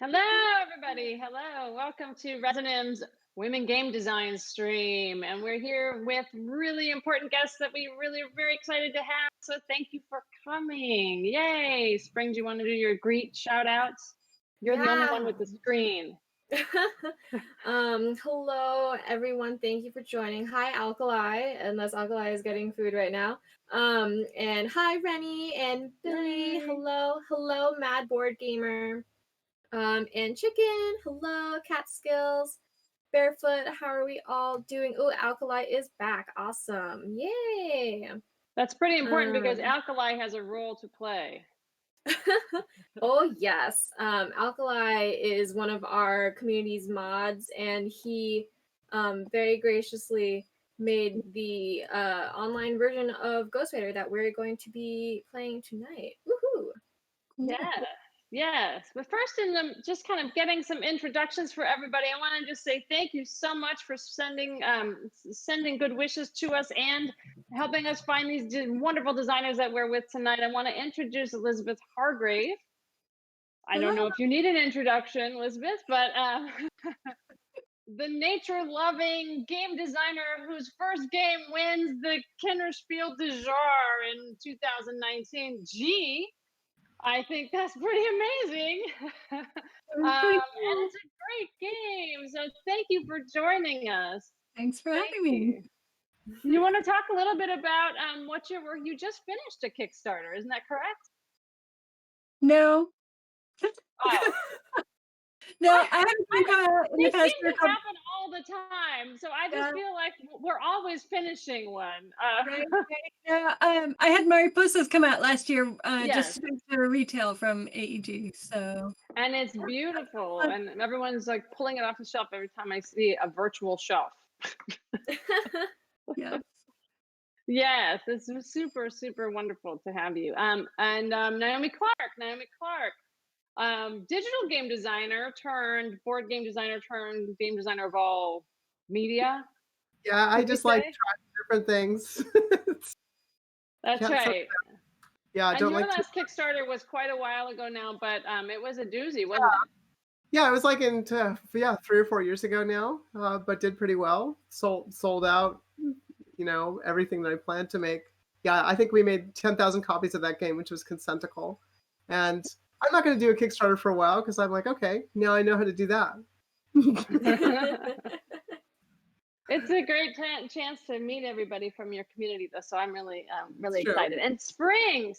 Hello, everybody. Hello. Welcome to Resonym's Women Game Design stream. And we're here with really important guests that we really are very excited to have. So thank you for coming. Yay. Spring, do you want to do your greet shout outs? You're the only one with the screen. Hello, everyone. Thank you for joining. Hi, Alkali, unless Alkali is getting food right now. And hi, Rennie and Billy. Yay. Hello, Mad Board Gamer. And Chicken. Hello, Cat Skills. Barefoot. How are we all doing? Oh, Alkali is back. Awesome. Yay. That's pretty important because Alkali has a role to play. Oh yes, Alkali is one of our community's mods, and he very graciously made the online version of Ghost Rider that we're going to be playing tonight. Woohoo! Yeah. Yes. But first, just kind of getting some introductions for everybody, I want to just say thank you so much for sending good wishes to us and helping us find these wonderful designers that we're with tonight. I want to introduce Elizabeth Hargrave. I don't know if you need an introduction, Elizabeth, but the nature-loving game designer whose first game wins the Kinderspiel du Jour in 2019. I think that's pretty amazing. And it's a great game. So thank you for joining us. Thanks for having me. You want to talk a little bit about what your work? You just finished a Kickstarter, isn't that correct? No. Oh. No, I haven't been in the past These things happen all the time, so I just feel like we're always finishing one. Right. Yeah, I had Mariposas come out last year, Yes. just for retail from AEG. So. And it's beautiful, and everyone's like pulling it off the shelf every time I see a virtual shelf. Yes. Yes, it's super, super wonderful to have you. And Naomi Clark, digital game designer turned board game designer turned game designer of all media. Yeah, I just like trying different things. That's right. Yeah, I and don't your like last Kickstarter was quite a while ago now, but it was a doozy, wasn't it? Yeah, it was like 3 or 4 years ago now, but did pretty well. Sold out, everything that I planned to make. Yeah, I think we made 10,000 copies of that game, which was consentical. And I'm not going to do a Kickstarter for a while because I'm like, okay, now I know how to do that. It's a great chance to meet everybody from your community, though. So I'm really excited. And Spring,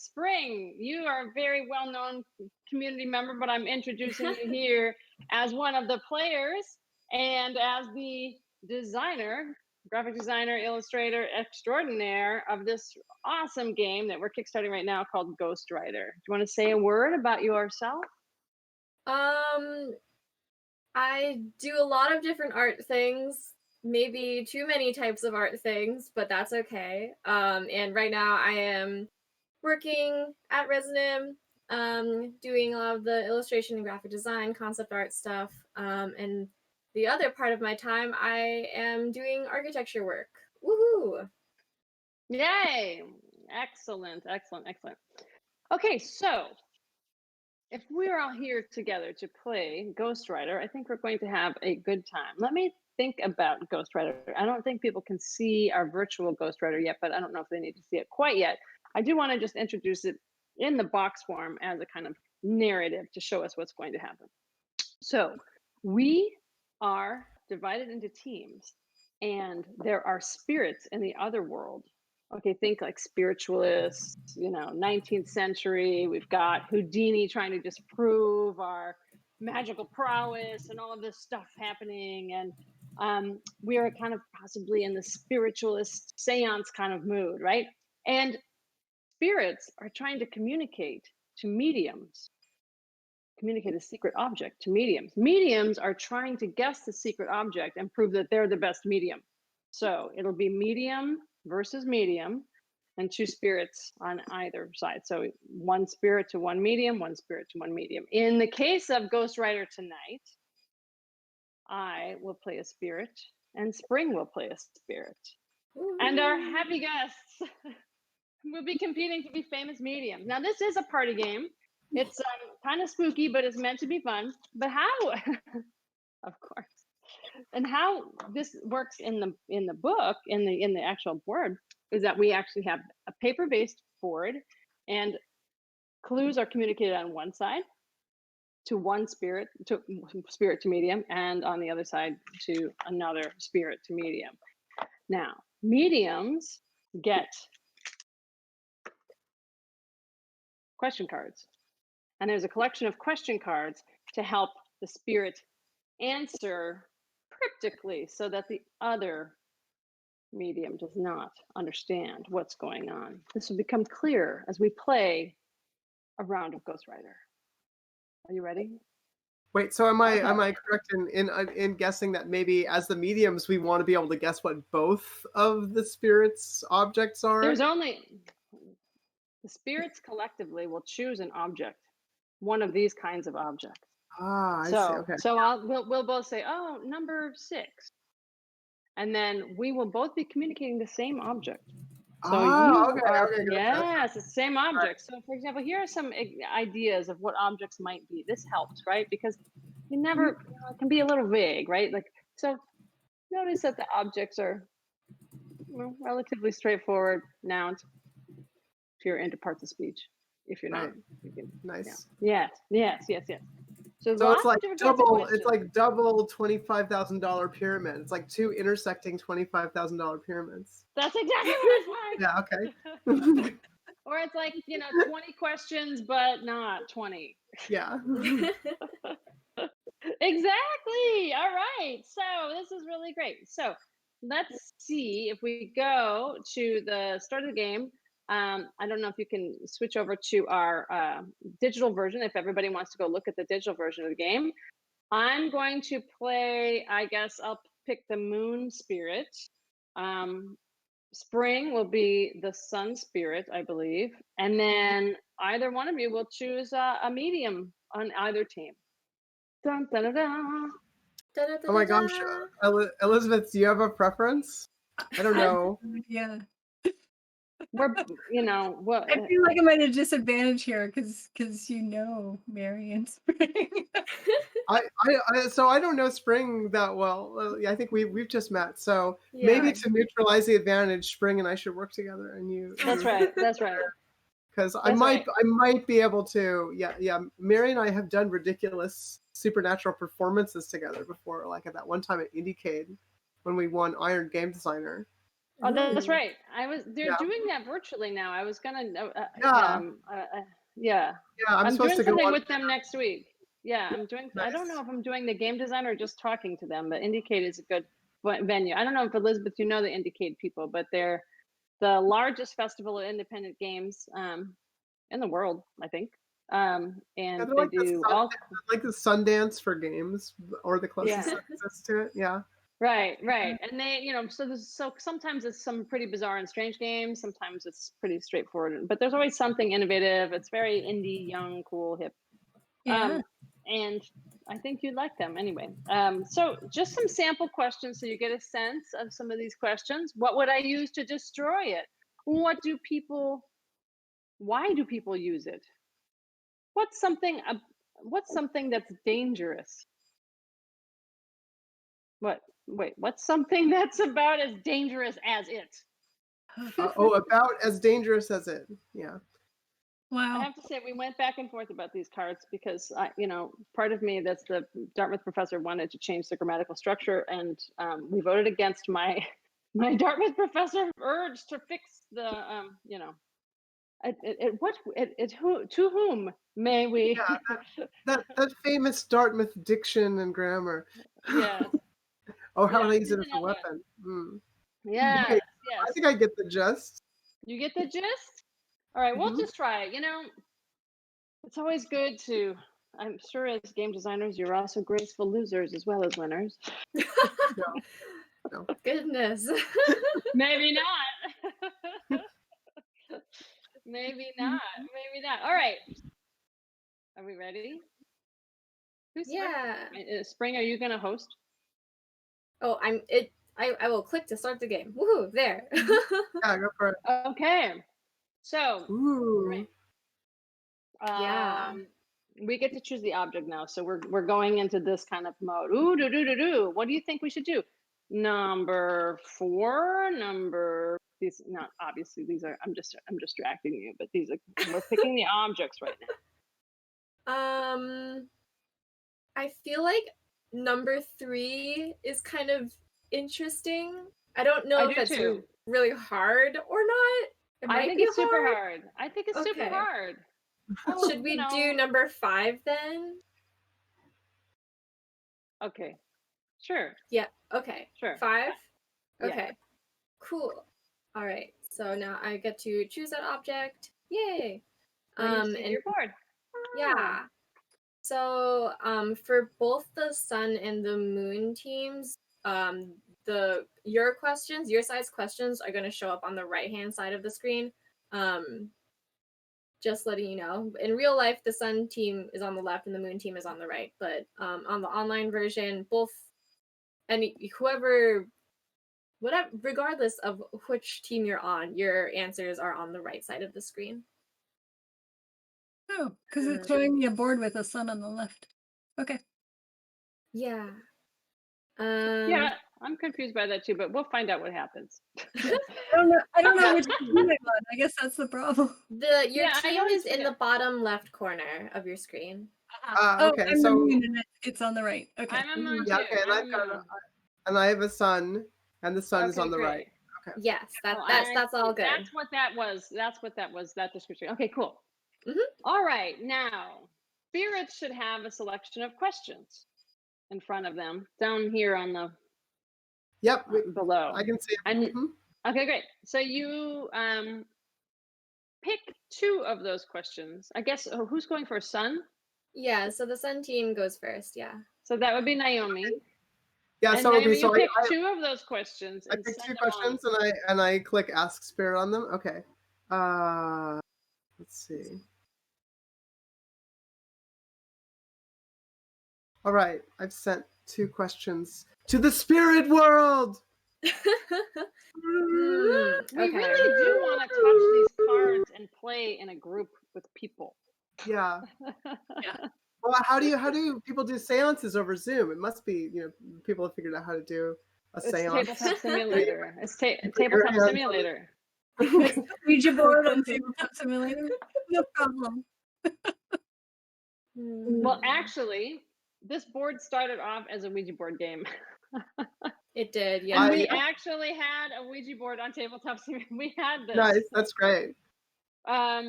you are a very well-known community member, but I'm introducing you here as one of the players and as the designer, graphic designer, illustrator extraordinaire of this awesome game that we're kickstarting right now called Ghost Rider. Do you want to say a word about yourself? I do a lot of different art things. Maybe too many types of art things, but that's okay. And right now I am working at Resonym, doing a lot of the illustration and graphic design, concept art stuff. And the other part of my time, I am doing architecture work. Woohoo! Yay! Excellent. Okay, so if we're all here together to play Ghost Rider, I think we're going to have a good time. Let me think about Ghost Rider. I don't think people can see our virtual Ghost Rider yet, but I don't know if they need to see it quite yet. I do want to just introduce it in the box form as a kind of narrative to show us what's going to happen. So we are divided into teams, and there are spirits in the other world. Okay, think like spiritualists, 19th century. We've got Houdini trying to disprove our magical prowess and all of this stuff happening. And we are kind of possibly in the spiritualist seance kind of mood, right? And spirits are trying to communicate to mediums, communicate a secret object to mediums. Mediums are trying to guess the secret object and prove that they're the best medium. So it'll be medium versus medium and two spirits on either side. So one spirit to one medium, one spirit to one medium. In the case of Ghost Rider tonight, I will play a spirit and Spring will play a spirit. Ooh. And our happy guests will be competing to be famous mediums. Now this is a party game. It's kind of spooky, but it's meant to be fun. But how? Of course. And how this works in the book, in the actual board, is that we actually have a paper-based board, and clues are communicated on one side to one spirit to medium, and on the other side to another spirit to medium. Now, mediums get question cards, and there's a collection of question cards to help the spirit answer cryptically so that the other medium does not understand what's going on. This will become clear as we play a round of Ghost Rider. Are you ready? Wait, so am I correct in guessing that maybe as the mediums we want to be able to guess what both of the spirits' objects are? There's only the spirits collectively will choose an object, one of these kinds of objects. Ah, I So see. Okay. so we'll both say, oh, number 6, and then we will both be communicating the same object. So okay, yes, it's the same object. So for example, here are some ideas of what objects might be. This helps, right? Because you never, it can be a little vague, right? Like, so notice that the objects are relatively straightforward nouns. If you're into parts of speech, if you're not, Right. you can, Nice. yes. So So it's lots of like different kinds of double. It's questions. like double $25,000 pyramid. It's like two intersecting $25,000 pyramids. That's exactly what it's like. Yeah. Okay. Or it's like, 20 questions, but not 20. Yeah. Exactly. All right. So this is really great. So let's see if we go to the start of the game. I don't know if you can switch over to our digital version if everybody wants to go look at the digital version of the game. I'm going to play, I guess I'll pick the moon spirit. Spring will be the sun spirit, I believe. And then either one of you will choose a medium on either team. Dun, dun, dun, dun. Oh my gosh, Elizabeth, do you have a preference? I don't know. Yeah. We're, what? I feel like I'm at a disadvantage here because Mary and Spring. So I don't know Spring that well. I think we've just met. So Yeah. maybe to neutralize the advantage, Spring and I should work together. And you. That's right. That's right. Because I might be able to. Yeah. Mary and I have done ridiculous supernatural performances together before, like at that one time at IndieCade when we won Iron Game Designer. Oh, that's Ooh. right. They're Yeah. doing that virtually now. I was gonna. Yeah. Yeah. I'm supposed doing to go something on. with them next week. Yeah, I'm doing. I don't Nice. know if I'm doing the game design or just talking to them. But IndieCade is a good venue. I don't know if Elizabeth, you know the IndieCade people, but they're the largest festival of independent games in the world, I think. And Yeah, they like do all. like the Sundance for games, or the closest Yeah. access to it. Yeah. Right. And they, so sometimes it's some pretty bizarre and strange games. Sometimes it's pretty straightforward, but there's always something innovative. It's very indie, young, cool, hip. Yeah. And I think you'd like them anyway. So just some sample questions so you get a sense of some of these questions. What would I use to destroy it? Why do people use it? What's something that's dangerous? What's something that's about as dangerous as it? About as dangerous as it. Yeah. I Wow. have to say, we went back and forth about these cards because, part of me that's the Dartmouth professor wanted to change the grammatical structure, and we voted against my Dartmouth professor urge to fix the, to whom may we? Yeah, that famous Dartmouth diction and grammar. Yes. Oh, how Yeah, they use it here's as a another weapon. Yes. Okay, Yes. I think I get the gist. You get the gist? All right, we'll Mhm. just try it. It's always good to, I'm sure as game designers, you're also graceful losers as well as winners. No. Goodness. Maybe not. Maybe not. All right. Are we ready? Who's Yeah. Spring, are you going to host? Oh, I will click to start the game. Woohoo, there. Yeah, go for it. Okay. So, Ooh. great. Yeah. We get to choose the object now, so we're going into this kind of mode. Ooh, do. What do you think we should do? Number 4, these, not obviously these are. I'm distracting you, but these are. We're picking the objects right now. I feel like number 3 is kind of interesting. I don't know I if do it's too. really hard or not. It I might think be it's super hard. I think it's super Okay. hard. Oh, Should we you know. do number 5 then? Okay, sure. Yeah. Okay. Sure. 5? Yeah. Okay. Cool. All right. So now I get to choose that object. Yay. And your board. Yeah. So for both the sun and the moon teams, your size questions are going to show up on the right hand side of the screen. Just letting you know. In real life, the sun team is on the left and the moon team is on the right. But on the online version, regardless of which team you're on, your answers are on the right side of the screen. Oh, because it's showing me a board with a sun on the left. Okay. Yeah. Yeah, I'm confused by that too, but we'll find out what happens. I don't know which team I'm on. I guess that's the problem. Your team is in the bottom left corner of your screen. Okay, I'm so the moon and it's on the right. Okay. I'm a moon yeah, too. okay, and I have a sun, and the sun is on the right. Okay. Yes, that's all good. That's what that was. That description. Okay, cool. Mhm. All right, now spirits should have a selection of questions in front of them down here on the below. I can see it. And okay, great. So you pick 2 of those questions. I guess who's going for sun? Yeah, so the sun team goes first. Yeah. So that would be Naomi. Yeah, And so Naomi, so you pick 2 of those questions. I pick 2 questions and I click ask spirit on them. Okay. Let's see. All right, I've sent 2 questions to the spirit world. We really do want to touch these cards and play in a group with people. Yeah. Well, how do people do seances over Zoom? It must be, people have figured out how to do a seance. Tabletop simulator. It's tabletop simulator. Ouija board on tabletop simulator. No problem. Well, actually, this board started off as a Ouija board game. It did, yeah. And we actually had a Ouija board on tabletop simulator. We had this. Nice, that's great.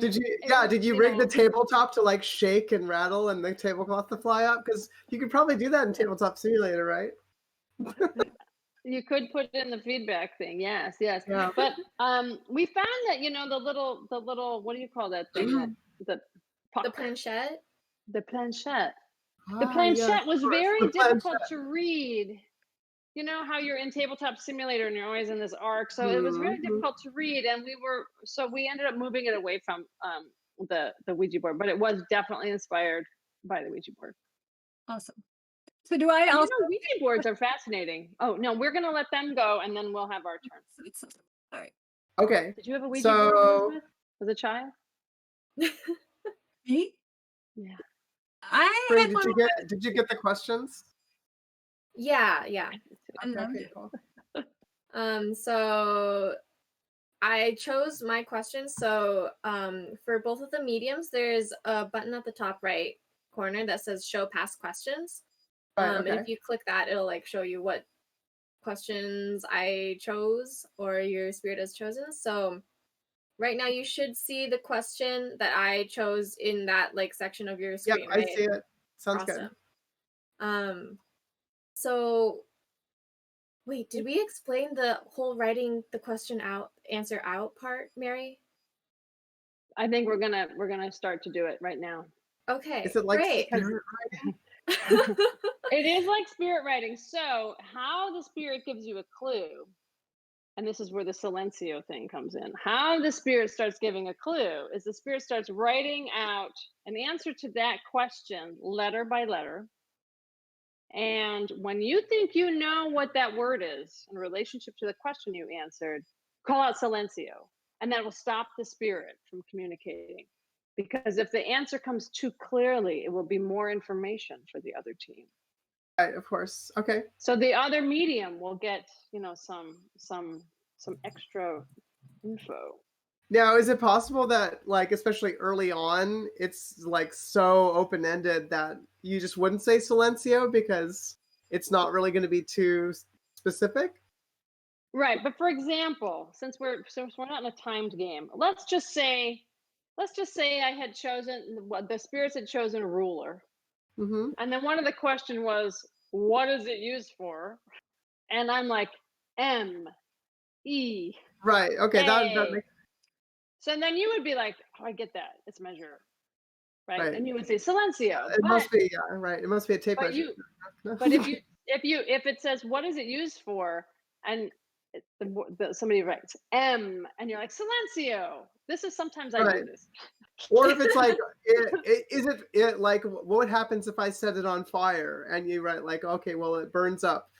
Did you rig the tabletop to like shake and rattle and the tablecloth to fly up? Because you could probably do that in tabletop simulator, right? You could put it in the feedback thing, yes. Yeah. But we found that the little what do you call that thing? The planchette. The planchette. The planchette was very difficult to read. You know how you're in tabletop simulator and you're always in this arc, so it was very difficult to read, and we ended up moving it away from the Ouija board, but it was definitely inspired by the Ouija board. Awesome. So do I also? Ouija boards are fascinating. Oh no, we're gonna let them go, and then we'll have our turn. All right. Okay. Did you have a Ouija board, Elizabeth, as a child? Me? Yeah. Did you get the questions? Yeah. Okay, cool. So I chose my questions. So for both of the mediums, there's a button at the top right corner that says show past questions. And if you click that, it'll like show you what questions I chose or your spirit has chosen. So right now you should see the question that I chose in that like section of your screen. Yeah, I see it. Sounds good. So wait, did we explain the whole writing the question out, answer out part, Mary? I think we're gonna start to do it right now. Okay. Is it like great. spirit writing? It is like spirit writing. So how the spirit gives you a clue, and this is where the silencio thing comes in. How the spirit starts giving a clue is the spirit starts writing out an answer to that question letter by letter. And when you think you know what that word is in relationship to the question you answered, call out silencio, and that will stop the spirit from communicating. Because if the answer comes too clearly, it will be more information for the other team. Right, of course. Okay. So the other medium will get, some extra info. Now, is it possible that, like, especially early on, it's like so open-ended that you just wouldn't say silencio because it's not really going to be too specific? Right, but for example, since we're not in a timed game, let's just say I had chosen the spirits had chosen a ruler, Mm-hmm. and then one of the question was, what is it used for? And I'm like, M E Right. Okay. That A. makes So then you would be like, oh, I get that. It's measure, right? right. And you would say silencio, It must be, yeah, right. It must be a tape measure. but if it says what is it used for, and somebody writes M, and you're like silencio. This is sometimes I do Right. this. Or if it's like, is it like, what happens if I set it on fire and you write like, okay, well, it burns up.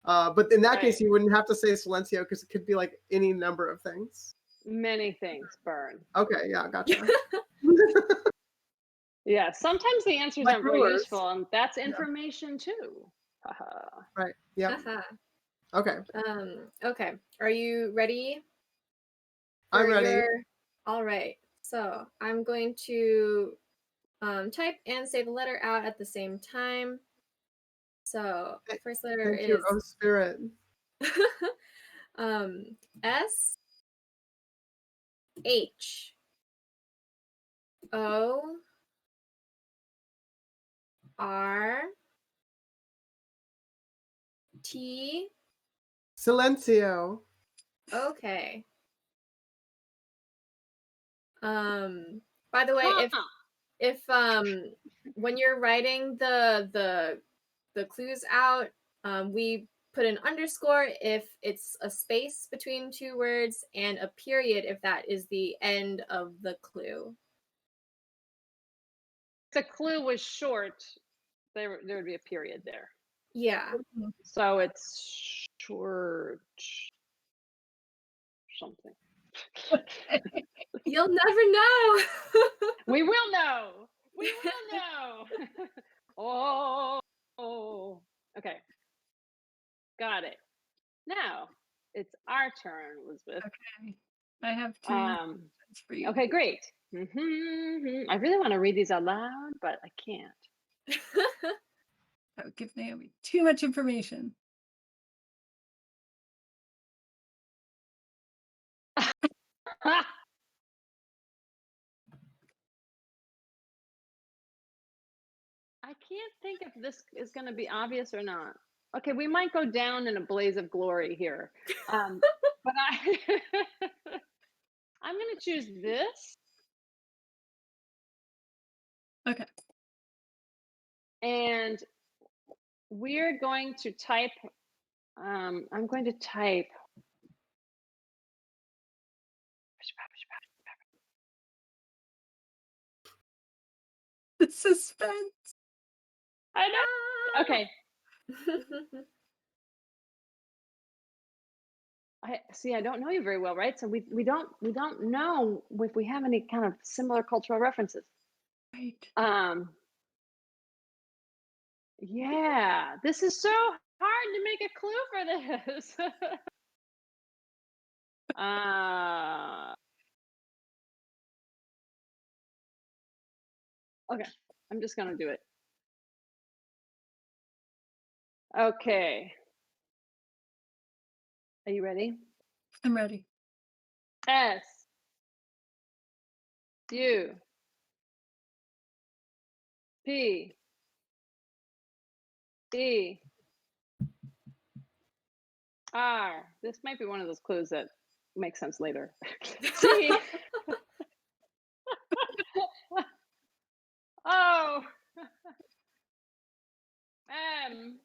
But in that Right. case, you wouldn't have to say silencio because it could be like any number of things. Many things burn. Okay, yeah, gotcha. Yeah, sometimes the answers Like aren't very rulers. useful, and that's information too. Haha. Right. Yeah. Haha. Okay. Okay. Are you ready? I'm for ready. All right. So I'm going to type and say the letter out at the same time. So the first letter Thank you, is oh spirit. S H O R T. Silencio. Okay. By the way, if when you're writing the clues out, we put an underscore if it's a space between two words, and a period if that is the end of the clue. If the clue was short, there would be a period there. Yeah. So it's short something. You'll never know. We will know. We will know. Oh. Okay. Got it. Now it's our turn, Elizabeth. Okay. I have two for you. Okay, great. I really want to read these out loud, but I can't. That would give Naomi too much information. I can't think if this is going to be obvious or not. Okay, we might go down in a blaze of glory here. But I'm going to choose this. Okay. And we're going to type, I'm going to type. The suspense. I know. Okay. I don't know you very well, right? So we don't know if we have any kind of similar cultural references. Right. Yeah, this is so hard to make a clue for this. Okay, I'm just gonna do it. Okay. Are you ready? I'm ready. S U P E R. This might be one of those clues that makes sense later. C O M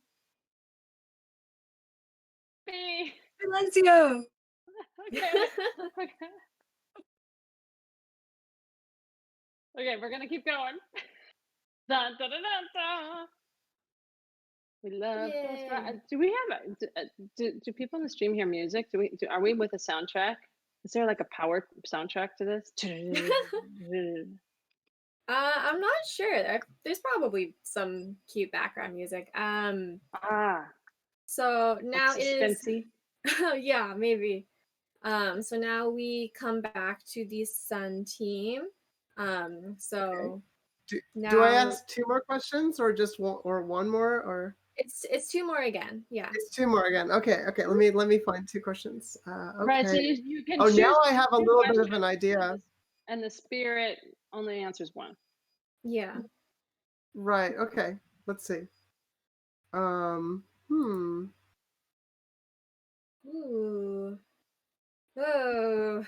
B. Silencio. Okay. Okay, we're gonna keep going. Dun, dun, dun, dun, dun. We love Ghost Yay. Rider. Do we have do people in the stream hear music? Are we with a soundtrack? Is there like a power soundtrack to this? I'm not sure. There's probably some cute background music. So now it is. Suspensey. Yeah, maybe. So now we come back to the Sun team. So now Do I ask 2 more questions or just one more or? it's 2 more again. Yeah. It's 2 more again. Okay. Let me find 2 questions. Right, so Okay. you can Oh, choose now I have a 2 little bit of questions, an idea. and the spirit only answers 1. Yeah. Right. Okay. Let's see. Hmm. Ooh. Oh.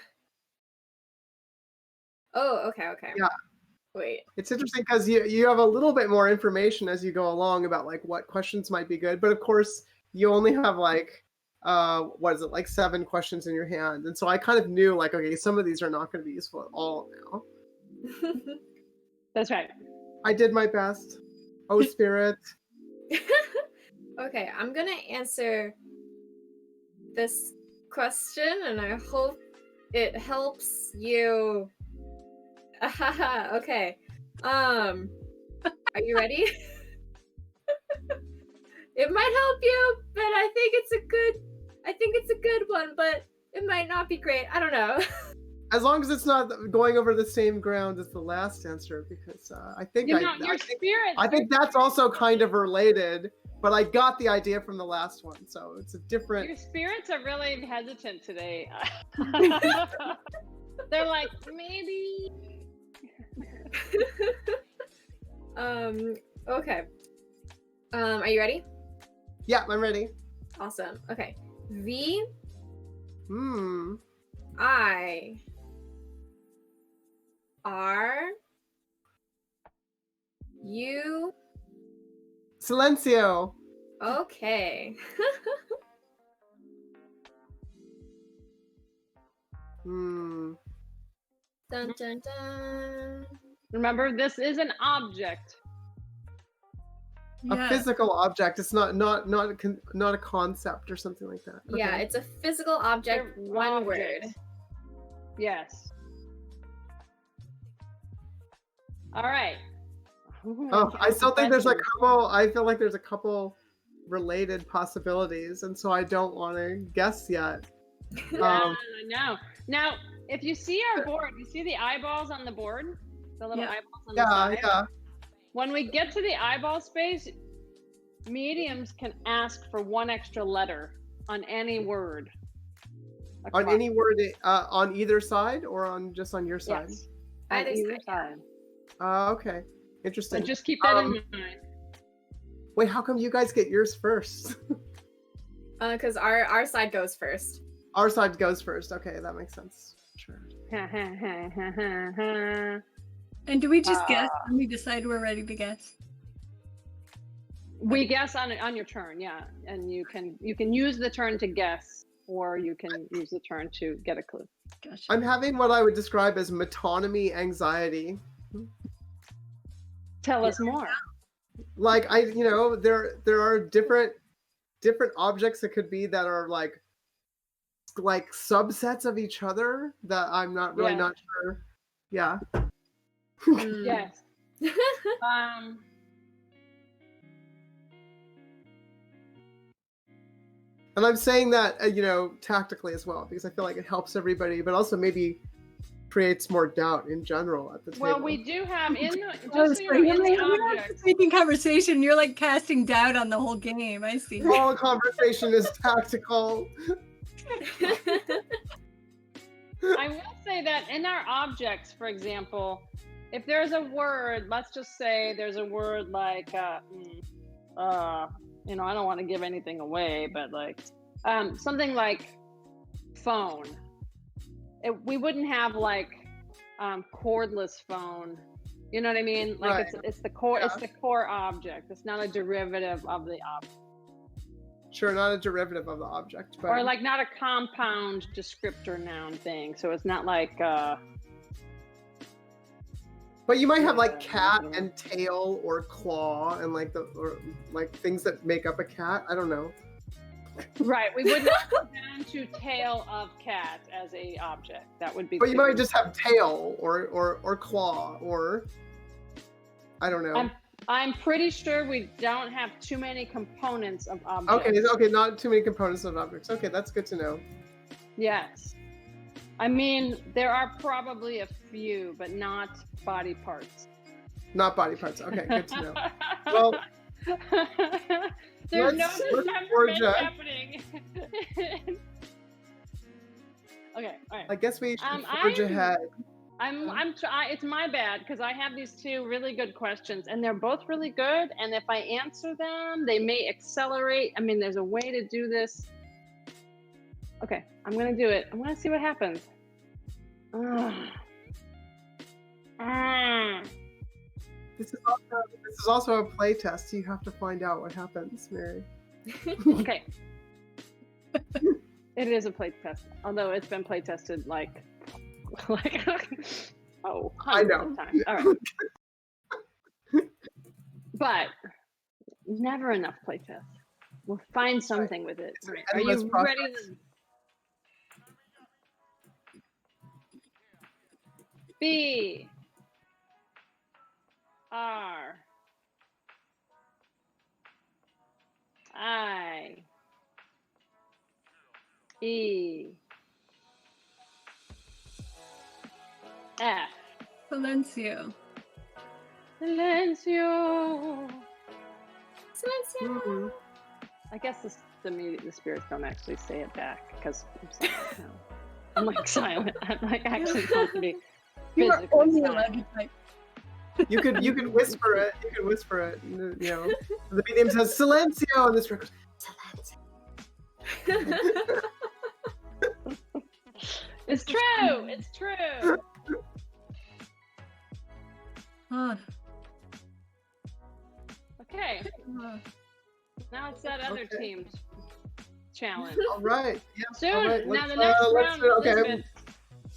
Oh, okay. Yeah. Wait. It's interesting because you have a little bit more information as you go along about like what questions might be good, but of course you only have like what is it, like 7 questions in your hand, and so I kind of knew like, okay, some of these are not going to be useful at all now. That's right. I did my best. Oh, spirit. Okay, I'm gonna answer this question, and I hope it helps you. Okay. Are you ready? It might help you, but I think it's a good one, but it might not be great. I don't know. As long as it's not going over the same ground as the last answer, because I think I think that's also kind of related, but I got the idea from the last one, so it's a different. Your spirits are really hesitant today. They're like, maybe. Okay. Are you ready? Yeah, I'm ready. Awesome. Okay. V I R U. Silencio. Okay. Dun dun dun. Remember, this is an object. A physical object. It's not a concept or something like that. Yeah, Okay. it's a physical object, They're one objects. word. Yes. All right. Oh, I still think there's a couple. I feel like there's a couple related possibilities, and so I don't want to guess yet. No. Now, if you see our board, you see the eyeballs on the board, the little eyeballs on the side. Yeah. When we get to the eyeball space, mediums can ask for 1 extra letter on any word. On any word, on either side, or on just on your side? Yes. On either side. Okay. Interesting. So just keep that in mind. Wait, how come you guys get yours first? Because our side goes first. Our side goes first. Okay, that makes sense. Sure. And do we just guess when we decide we're ready to guess? We guess on your turn, yeah, and you can use the turn to guess, or you can use the turn to get a clue. Gotcha. I'm having what I would describe as metonymy anxiety. Tell us more. Like there are different objects that could be that are like subsets of each other that I'm not really not sure. Yeah. Yes. And I'm saying that tactically as well, because I feel like it helps everybody, but also maybe creates more doubt in general at the table. Well, we do have in the objects. Making conversation, you're like casting doubt on the whole game. I see. All conversation is tactical. I will say that in our objects, for example, if there's a word, let's just say there's a word like, I don't want to give anything away, but like something like phone. We wouldn't have like cordless phone. You know what I mean? Like right. it's the core. Yeah. It's the core object. It's not a derivative of the object. Sure, not a derivative of the object, but or like not a compound descriptor noun thing. So it's not like. But you might have like cat and tail or claw and like things that make up a cat. I don't know. Right, we would not go down to tail of cat as a object. That would be. But you might just have tail or claw or I don't know. I'm pretty sure we don't have too many components of objects. Okay, not too many components of objects. Okay, that's good to know. Yes. I mean, there are probably a few, but not body parts. Not body parts. Okay, good to know. Well, there's no let's dismemberment forge a- happening. Okay, all right. I guess we should forge ahead. It's my bad because I have these two really good questions and they're both really good. And if I answer them, they may accelerate. I mean, there's a way to do this. Okay, I'm gonna do it. I'm gonna see what happens. This is also a play test. You have to find out what happens, Mary. Okay. It is a play test, although it's been play tested like I know. of times. All right. But never enough play tests. We'll find something with it. All right. Are you ready? B R I E F. Silencio. Silencio. Silencio. I guess the spirits don't actually say it back because I'm silent now. I'm like silent. I'm like actually supposed to be You are physically only silent. allowed to type. You could whisper it. You could whisper it. You know, the medium says silencio, and this record silencio. It's true. It's true. Okay. Now it's that other team's challenge. All right. Yeah. Soon. All right. Now the next round, Okay.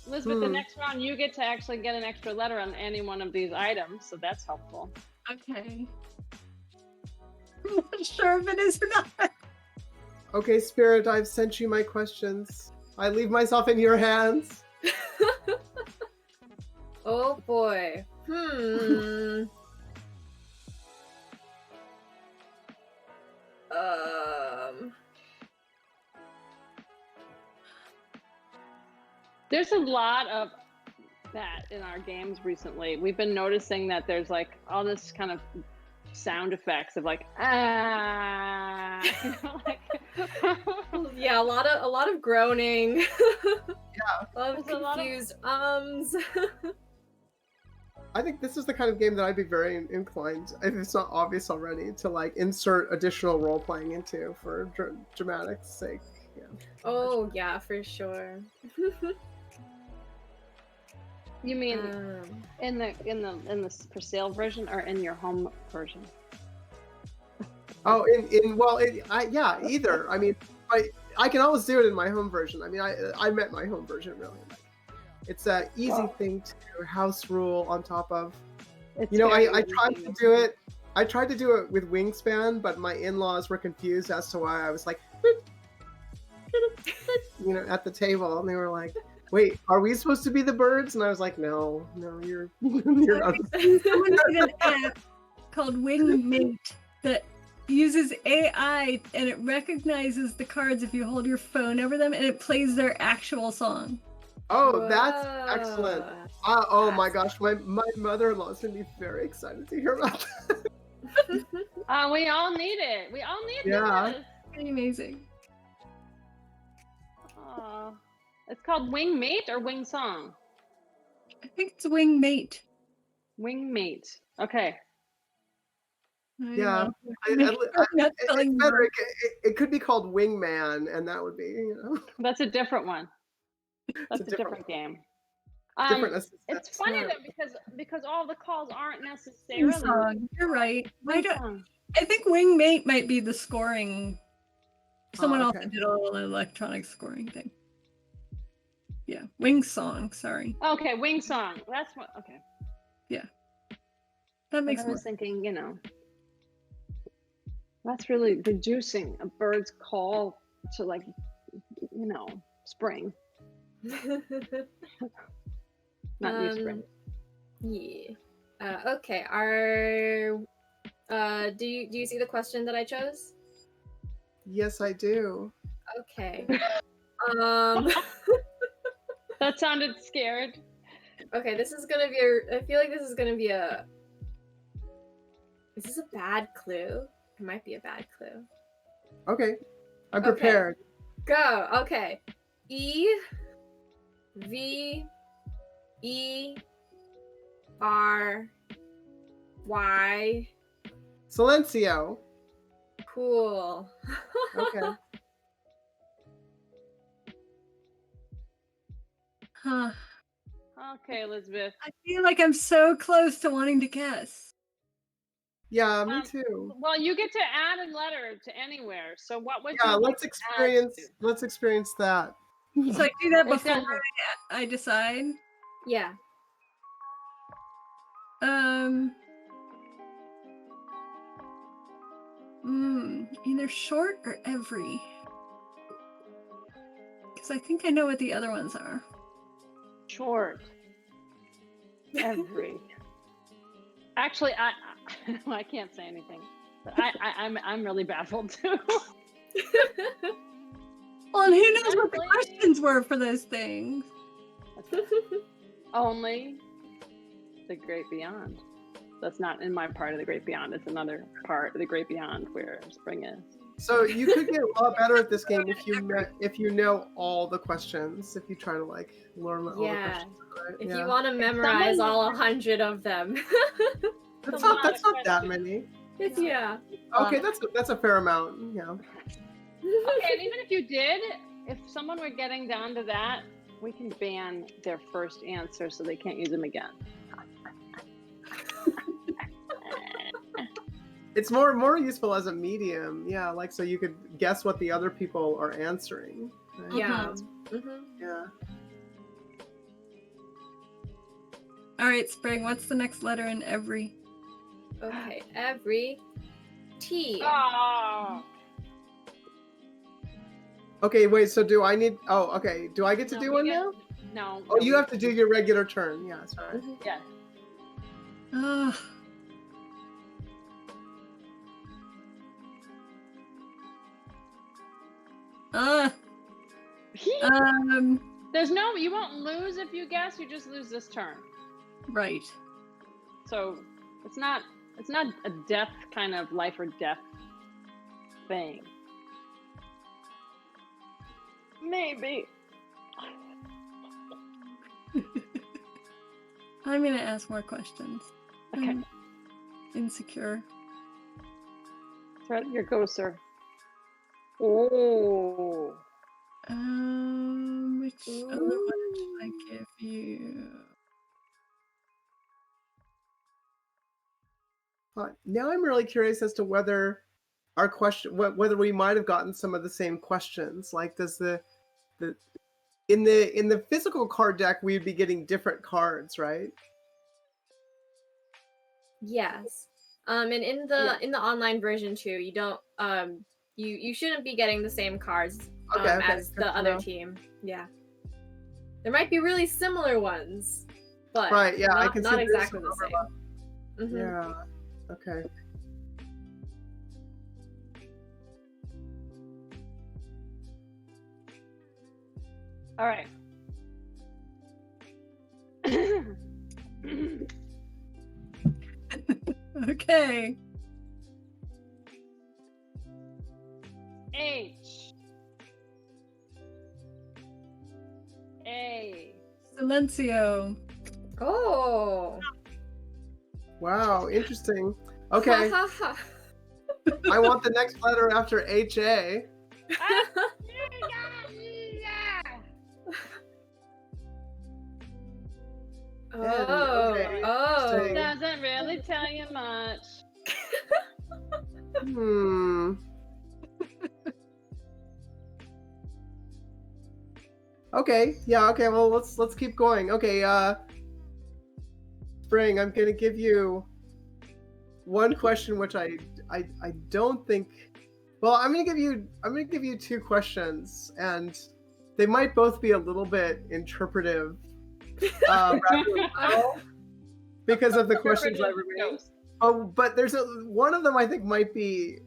Elizabeth, the next round you get to actually get an extra letter on any one of these items, so that's helpful. Okay. I'm not sure if it is or not. Okay, Spirit, I've sent you my questions. I leave myself in your hands. Oh boy. There's a lot of that in our games recently. We've been noticing that there's like all this kind of sound effects of like you know, like yeah, a lot of groaning. Yeah. A lot of confused ums. I think this is the kind of game that I'd be very inclined, if it's not obvious already, to like insert additional role playing into for dramatics sake. Yeah. Oh yeah, for sure. You mean in the for sale version or in your home version? Oh, yeah, either. I mean, I can always do it in my home version. I mean, I meant my home version really. It's an easy thing to house rule on top of. It's I tried to do it. I tried to do it with Wingspan, but my in-laws were confused as to why I was like, at the table, and they were like, "Wait, are we supposed to be the birds?" And I was like, "No, you're not." Someone made an app called Wingmate that uses AI and it recognizes the cards if you hold your phone over them, and it plays their actual song. Oh, that's excellent. Oh my gosh, my mother-in-law is going to be very excited to hear about that. We all need it. We all need Yeah. this. Pretty amazing. It's called Wingmate or Wing Song? I think it's Wingmate. Wingmate. Okay. Yeah. It's better. It could be called Wingman, and that would be, That's a different one. That's a different game. It's funny though because all the calls aren't necessarily. Song. You're right. I think Wingmate might be the scoring. Someone also did a little electronic scoring thing. Yeah, Wing Song. Sorry. Okay, Wing Song. That's what. Okay. Yeah. That makes I sense. was thinking, that's really reducing a bird's call to like, spring. Not Not new spring. Yeah. Okay. Do you see the question that I chose? Yes, I do. Okay. That sounded scared. Okay, this is gonna be I feel like this is gonna be a... Is this a bad clue? It might be a bad clue. Okay, I'm Okay. prepared. Go. Okay. E V E R Y. Silencio. Cool. Okay. Huh. Okay, Elizabeth. I feel like I'm so close to wanting to guess. Yeah, me too. Well, you get to add a letter to anywhere. So what would Yeah, you like let's to experience. add to? Let's experience that. So I do that It before doesn't- I decide. Yeah. Either short or every. Because I think I know what the other ones are. Short. Every. Actually, I can't say anything. But I'm really baffled too. Well, and who knows what the Honestly- questions were for those things? Only the Great Beyond. That's not in my part of the Great Beyond. It's another part of the Great Beyond where spring is. So you could get a lot better at this game if you know all the questions. If you try to like learn all the Yeah. questions. Right? If Yeah. you want to memorize someone- all 100 of them. That's a lot not of that questions. many. Yeah. Okay, that's a fair amount. Yeah. Okay, and even if you did, if someone were getting down to that, we can ban their first answer so they can't use them again. It's more useful as a medium. Yeah, like so you could guess what the other people are answering. Right? Yeah. Mhm. Yeah. All right, Spring, what's the next letter in every? Okay. Every T. Oh, Okay, wait. So do I need? Oh, okay. Do I get to no, do you one get- now? No. Oh, you have to do your regular turn. Yeah, sorry. Mhm. Yeah. Oh. There's no. You won't lose if you guess. You just lose this turn. Right. So it's not a death kind of life or death thing. Maybe. I'm gonna ask more questions. Okay. I'm insecure. Threat your ghoster. Oh. Which other one should I give you? Now I'm really curious as to whether our question, whether we might have gotten some of the same questions. Like, does the in the physical card deck we'd be getting different cards, right? Yes. And in the online version too, you don't you shouldn't be getting the same cards Okay, as good the to other know. team. Yeah. There might be really similar ones, but Right. Yeah, I not, can see not there's exactly some the overlap. same. Mhm. Yeah. Okay. All right. Okay. H. A. Silencio. Oh. Wow. Interesting. Okay. Ha, ha, I want the next letter after HA. ha. Oh. okay. Oh. Interesting. Doesn't really tell you much. Okay. Yeah. Okay. Well, let's keep going. Okay. Spring, I'm gonna give you one question, which I don't think. Well, I'm gonna give you two questions, and they might both be a little bit interpretive. Rather than well. because of the questions I Interpretive remained. ghost. Oh, but there's one of them I think might be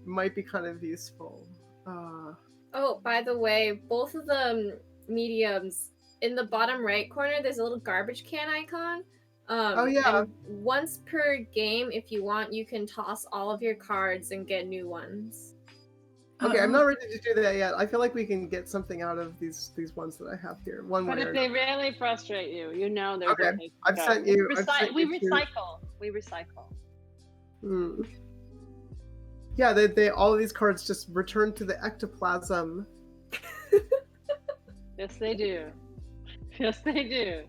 kind of useful. Oh, by the way, both of the mediums, in the bottom right corner, there's a little garbage can icon. Oh, yeah. And once per game, if you want, you can toss all of your cards and get new ones. Okay, I'm not ready to do that yet. I feel like we can get something out of these ones that I have here. One But way if or they another. really frustrate you, you know there's Okay, a place to I've go. sent you. We two. recycle. We recycle. Hmm. Yeah, they all of these cards just return to the ectoplasm. Yes, they do. Yes, they do.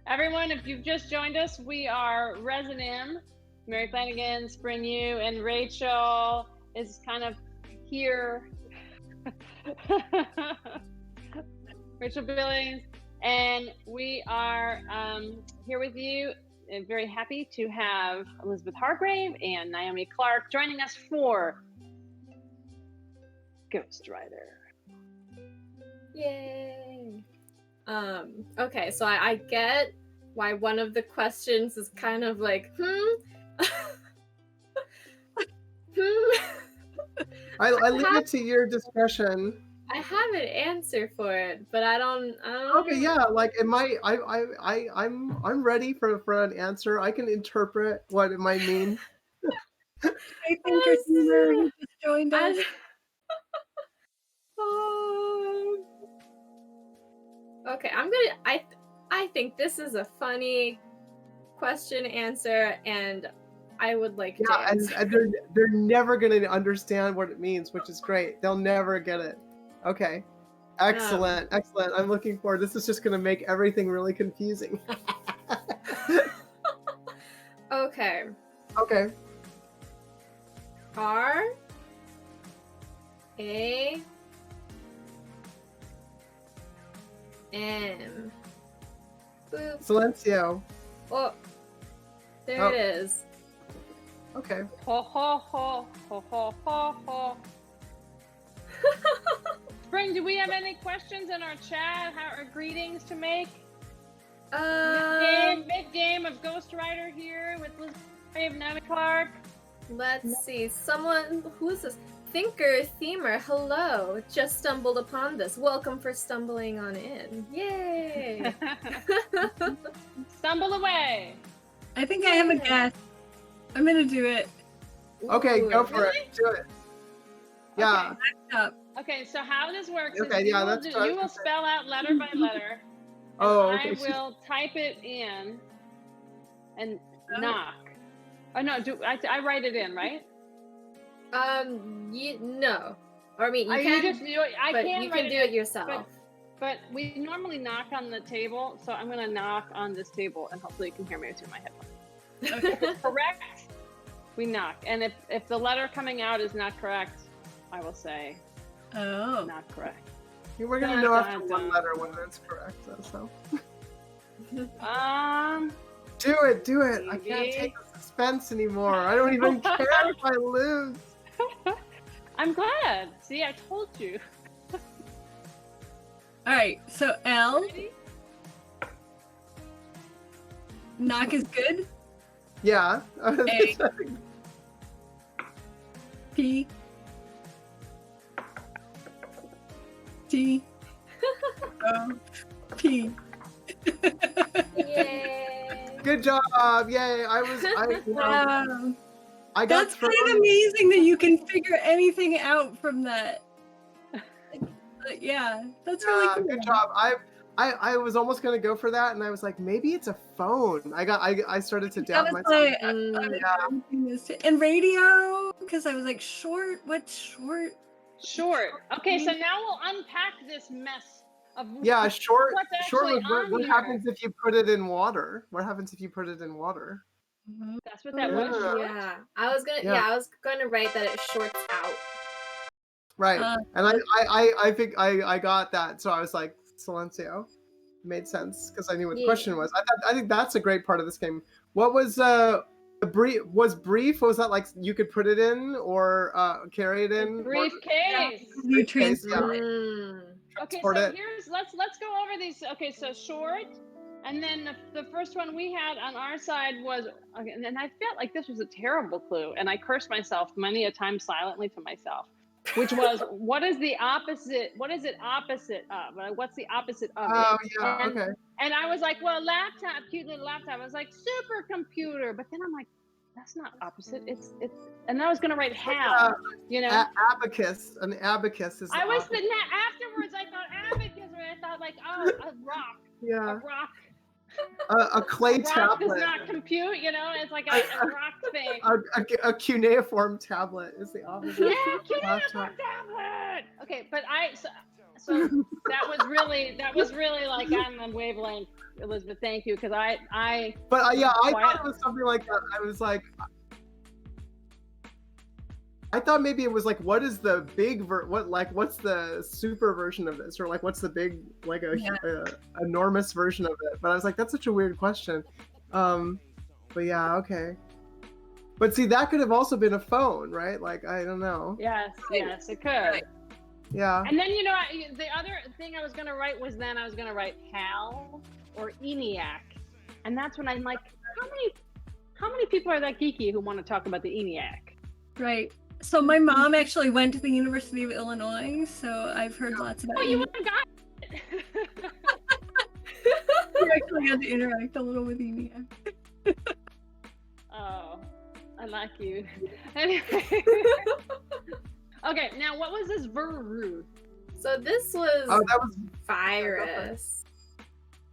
Everyone, if you've just joined us, we are Resonym. Mary Flanagan, Spring U, and Rachel is kind of here. Rachel Billings, and we are here with you. And very happy to have Elizabeth Hargrave and Naomi Clark joining us for Ghost Rider. Yay! Okay, so I get why one of the questions is kind of like, I leave it to your discretion. I have an answer for it, but I don't Okay, yeah, like it might. I'm ready for an answer. I can interpret what it might mean. I think your humor who just joined us. Okay, I think this is a funny question answer, and I would like to answer. and they're never gonna understand what it means, which is great. They'll never get it. Okay. Excellent. I'm looking forward. This is just gonna make everything really confusing. Okay. Okay. R A M. Boop. Silencio. Oh, there it is. Okay. Ho ho ho ho ho ho ho. Spring, do we have any questions in our chat? Or greetings to make? Mid game of Ghost Rider here with Hargrave Naomi Clark. Let's see. Someone, who's this? Thinker, Themer, hello. Just stumbled upon this. Welcome for stumbling on in. Yay! Stumble away. I think I have a guess. I'm gonna do it. Okay, Ooh, go for really? it. Do it. Yeah. Up. Okay, so how this works Okay, is yeah, that's what I you was will gonna say. spell out letter by letter. Oh, and okay. I will type it in and Oh. knock. Oh no, I write it in, right? No. Or, I mean, you I can, just do it. I but can you write can do in, it yourself. But we normally knock on the table, so I'm gonna knock on this table, and hopefully you can hear me through my headphones. Correct? We knock, and if the letter coming out is not correct, I will say Oh. not correct. We're gonna Dun, know after dun, one dun. letter whether it's correct, so. Do it. I can't Maybe. take the suspense anymore. I don't even care if I lose. I'm glad. See, I told you. All right. So L. Ready? Knock is good. Yeah. A. P. T. O. P. Yay! Good job. Yay. Wow. I got That's kind thrown. of amazing that you can figure anything out from that. Yeah, that's really cool. Good job. I was almost gonna go for that, and I was like, maybe it's a phone. I started to That doubt was myself. like, I was thinking this too. And radio, because I was like, short. What's short? Short. Okay, so now we'll unpack this mess of Yeah, short. what's Short actually was on what here. happens if you put it in water? What happens if you put it in water? That's what that was. Short. Yeah, I was gonna. Yeah. Yeah, I was gonna write that it shorts out. Right. And Uh, I think I got that, so I was like, Silencio. Made sense because I knew what the question was. I think that's a great part of this game. What was brief? Was brief? Was that like you could put it in or carry it in? Briefcase. you Briefcase, transfer yeah. it. Mm. Okay, Transport so it. let's go over these. Okay, so short, And then the first one we had on our side was, okay, and I felt like this was a terrible clue, and I cursed myself many a time silently to myself, which was, what is the opposite? What is it opposite of? What's the opposite of Oh it? yeah, okay. And I was like, well, laptop, cute little laptop. I was like, supercomputer, but then I'm like, that's not opposite. It's. And I was gonna write Hal, you know. Abacus, an abacus is. I was thinking that afterwards. I thought abacus, and I thought like, oh, a rock. Yeah. A rock. A clay A rock tablet. does not compute, you know. It's like a rock thing. A cuneiform tablet is the opposite. Yeah, cuneiform tablet. Okay, but so that was really like on the wavelength, Elizabeth. Thank you, because I. But yeah, I thought it was something like that. I was like, I thought maybe it was like, what is the big what's the super version of this, or like what's the big like a enormous version of it? But I was like, that's such a weird question. But yeah, okay. But see, that could have also been a phone, right? Like, I don't know. Yes, it could. Right. Yeah. And then, you know, the other thing I was going to write was HAL or ENIAC. And that's when I'm like, how many people are that geeky who want to talk about the ENIAC? Right. So my mom actually went to the University of Illinois, so I've heard lots about it. Oh, you would have got it. We actually had to interact a little with ENIAC. Oh, I like you. Anyway. Okay, now what was this VRU? So this was, that was virus.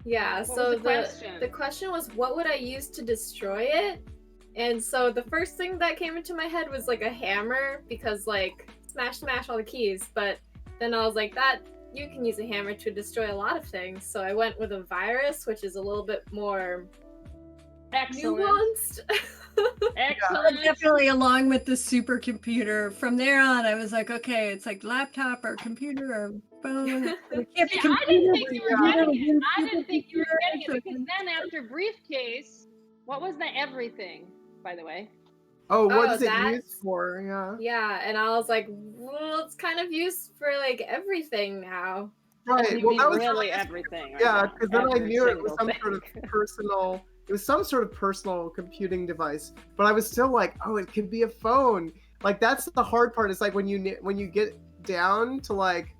Yeah, what so was the question was, what would I use to destroy it? And so the first thing that came into my head was like a hammer, because like smash all the keys. But then I was like, that you can use a hammer to destroy a lot of things. So I went with a virus, which is a little bit more nuanced. Excellent. Definitely, along with the supercomputer. From there on, I was like, okay, it's like laptop or computer or phone. It can't be computer, I didn't think you were getting it. I didn't think you were getting it, because then after briefcase, what was the everything, by the way? Oh, what is it used for? Yeah. Yeah, and I was like, well, it's kind of used for like everything now. Right. Well, that was really everything. Right? Yeah, because then I knew it was some sort of personal. It was some sort of personal computing device, but I was still like, oh, it could be a phone. Like, that's the hard part. It's like when you get down to like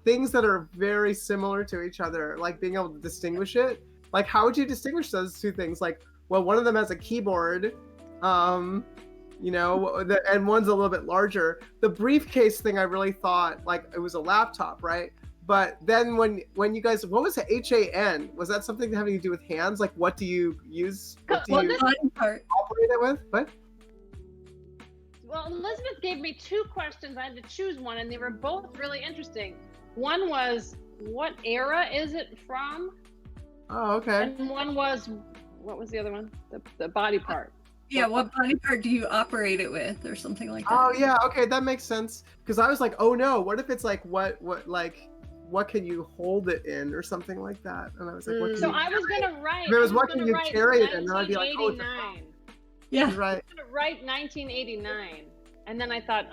things that are very similar to each other, like being able to distinguish it. Like, how would you distinguish those two things? Like, well, one of them has a keyboard, you know, and one's a little bit larger. The briefcase thing, I really thought like it was a laptop, right? But then when you guys, what was the HAN? Was that something having to do with hands? Like, what do you use? What do you operate it with? What? Well, Elizabeth gave me two questions. I had to choose one, and they were both really interesting. One was, what era is it from? Oh, okay. And one was, what was the other one? The body part. Yeah, what body part do you operate it with, or something like that? Oh, yeah, okay, that makes sense. Because I was like, oh no, what if it's like what can you hold it in, or something like that? And I was like, what can so you I was gonna write. If it was what can you carry it in, then I'd be like, oh, yeah, right. I was gonna write 1989, and then I thought,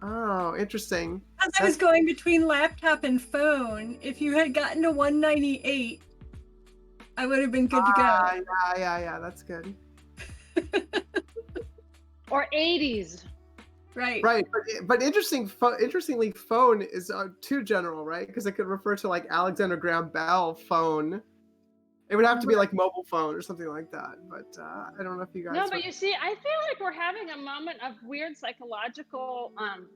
oh, interesting. As I was going between laptop and phone, if you had gotten to 198, I would have been good to go. Yeah, that's good. or 80s. Right. But interestingly, phone is too general, right? Because it could refer to like Alexander Graham Bell phone. It would have to be like mobile phone or something like that. But I don't know if you guys. No, but you see, I feel like we're having a moment of weird psychological,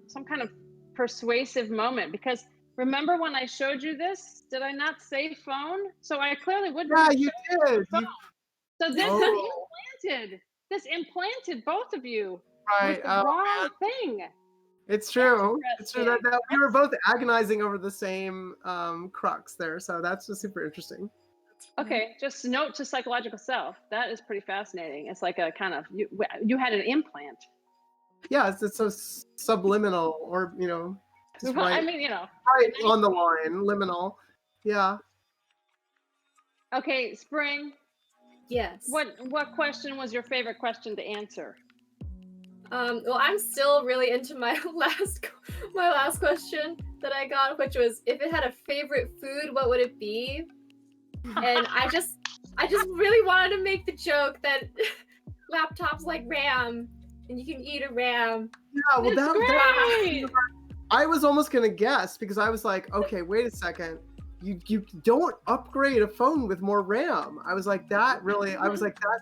some kind of persuasive moment. Because remember when I showed you this? Did I not say phone? So I clearly wouldn't. Yeah, you did. So this implanted both of you. Right. With the wrong thing. It's true. It's true that we were both agonizing over the same crux there. So that's just super interesting. Okay, just note to psychological self. That is pretty fascinating. It's like a kind of you had an implant. Yeah, it's so subliminal, or you know, just right. I mean, you know, right on the line, liminal. Yeah. Okay, Spring. Yes. What question was your favorite question to answer? Well, I'm still really into my last question that I got, which was, if it had a favorite food, what would it be? And I just really wanted to make the joke that laptops like RAM, and you can eat a RAM. Yeah, well, That's great. I was almost gonna guess because I was like, okay, wait a second. You don't upgrade a phone with more RAM. I was like, that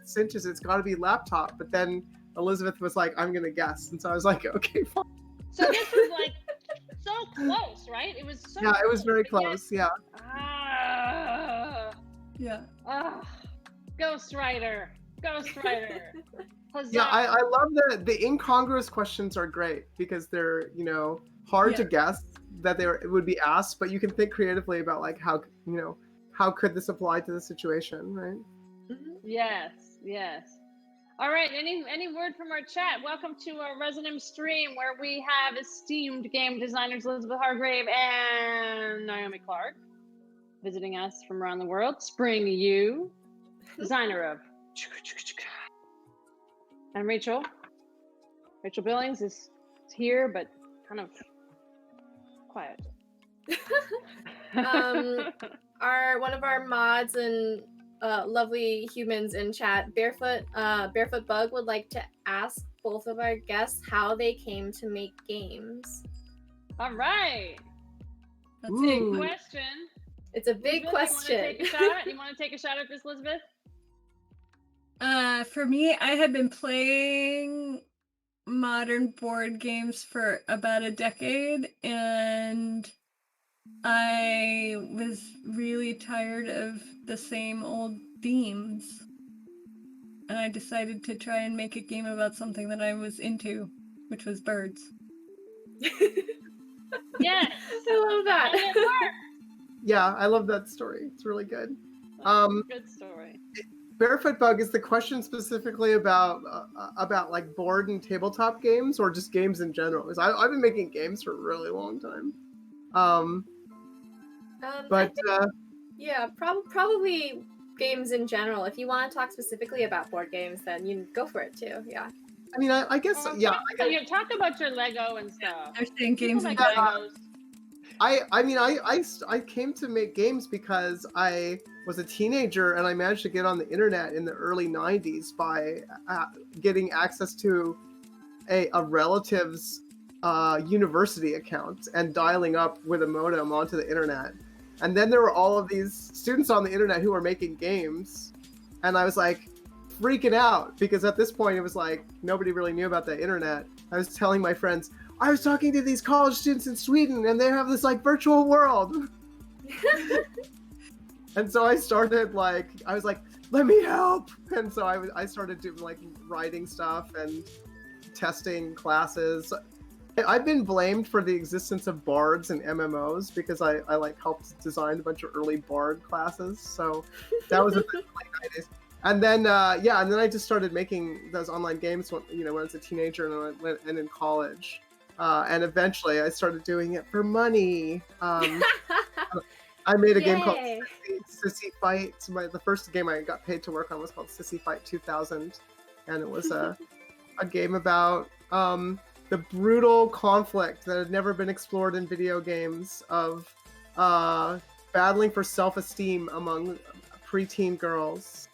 cinches. It's got to be laptop. But then Elizabeth was like, I'm gonna guess, and so I was like, okay, fine. So this was like so close, right? It was so Yeah, it was close, very but yet- close. Yeah. Yeah. Ghost Rider. Huzzah. Yeah, I love the incongruous questions are great because they're, hard to guess that it would be asked, but you can think creatively about like how could this apply to the situation, right? Yes. All right. Any word from our chat? Welcome to our Resonym stream where we have esteemed game designers Elizabeth Hargrave and Naomi Clark visiting us from around the world. Spring Yu, designer of, and Rachel Billings is here, but kind of quiet. One of our mods and lovely humans in chat, Barefoot Bug, would like to ask both of our guests how they came to make games. All right. That's Ooh. Big it. question. It's a big question. You want to take a shot at this, Elizabeth? For me, I had been playing modern board games for about a decade, and I was really tired of the same old themes. And I decided to try and make a game about something that I was into, which was birds. Yes. I love that. And it worked. Yeah, I love that story. It's really good. Good story. Barefoot Bug, is the question specifically about like board and tabletop games or just games in general? Because I've been making games for a really long time. But probably games in general. If you want to talk specifically about board games, then you go for it too. Yeah. I mean, I guess Talk about your Lego and stuff. They're saying games People in like general. Legos. I came to make games because I was a teenager and I managed to get on the internet in the early 90s by getting access to a relative's university account and dialing up with a modem onto the internet. And then there were all of these students on the internet who were making games. And I was like freaking out because at this point it was like nobody really knew about the internet. I was telling my friends, I was talking to these college students in Sweden and they have this like virtual world. And so I started I was like, let me help. And so I started doing like writing stuff and testing classes. I've been blamed for the existence of bards and MMOs because I like helped design a bunch of early bard classes. So that was in the late 90s. And then and then I just started making those online games when I was a teenager and in college. And eventually I started doing it for money. I made a game called Sissy Fight. The first game I got paid to work on was called Sissy Fight 2000. And it was a game about the brutal conflict that had never been explored in video games of battling for self-esteem among preteen girls.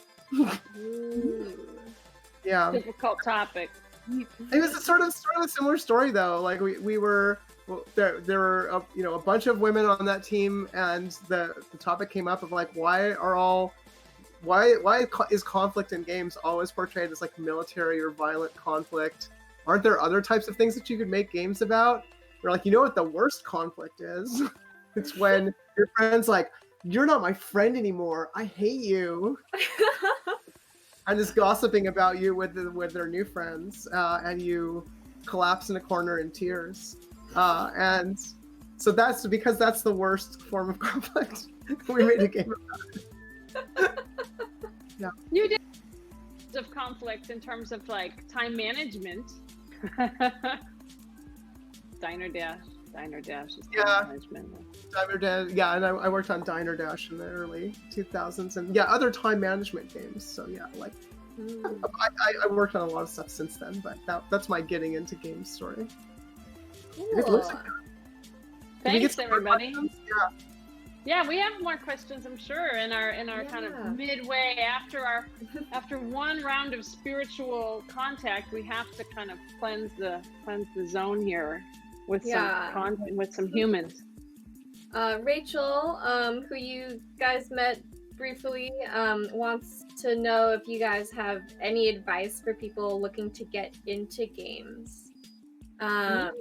Yeah. Difficult topic. It was a sort of a similar story though. Like we were there were a bunch of women on that team, and the topic came up of like why is conflict in games always portrayed as like military or violent conflict? Aren't there other types of things that you could make games about? We're like, what the worst conflict is? It's when your friend's like, you're not my friend anymore. I hate you. And is gossiping about you with their new friends, and you collapse in a corner in tears. And so that's because that's the worst form of conflict. We made a game about it. Yeah. You did of conflict in terms of like time management. Diner Dash is time management. Diner Dash, yeah, and I worked on Diner Dash in the early 2000s, and other time management games. So like, I worked on a lot of stuff since then, but that's my getting into games story. Cool. Thanks, everybody. Yeah. Yeah, we have more questions, I'm sure, in our kind Yeah. of midway after one round of spiritual contact. We have to kind of cleanse the zone here with Yeah. with some humans. Rachel, who you guys met briefly, wants to know if you guys have any advice for people looking to get into games. Yeah.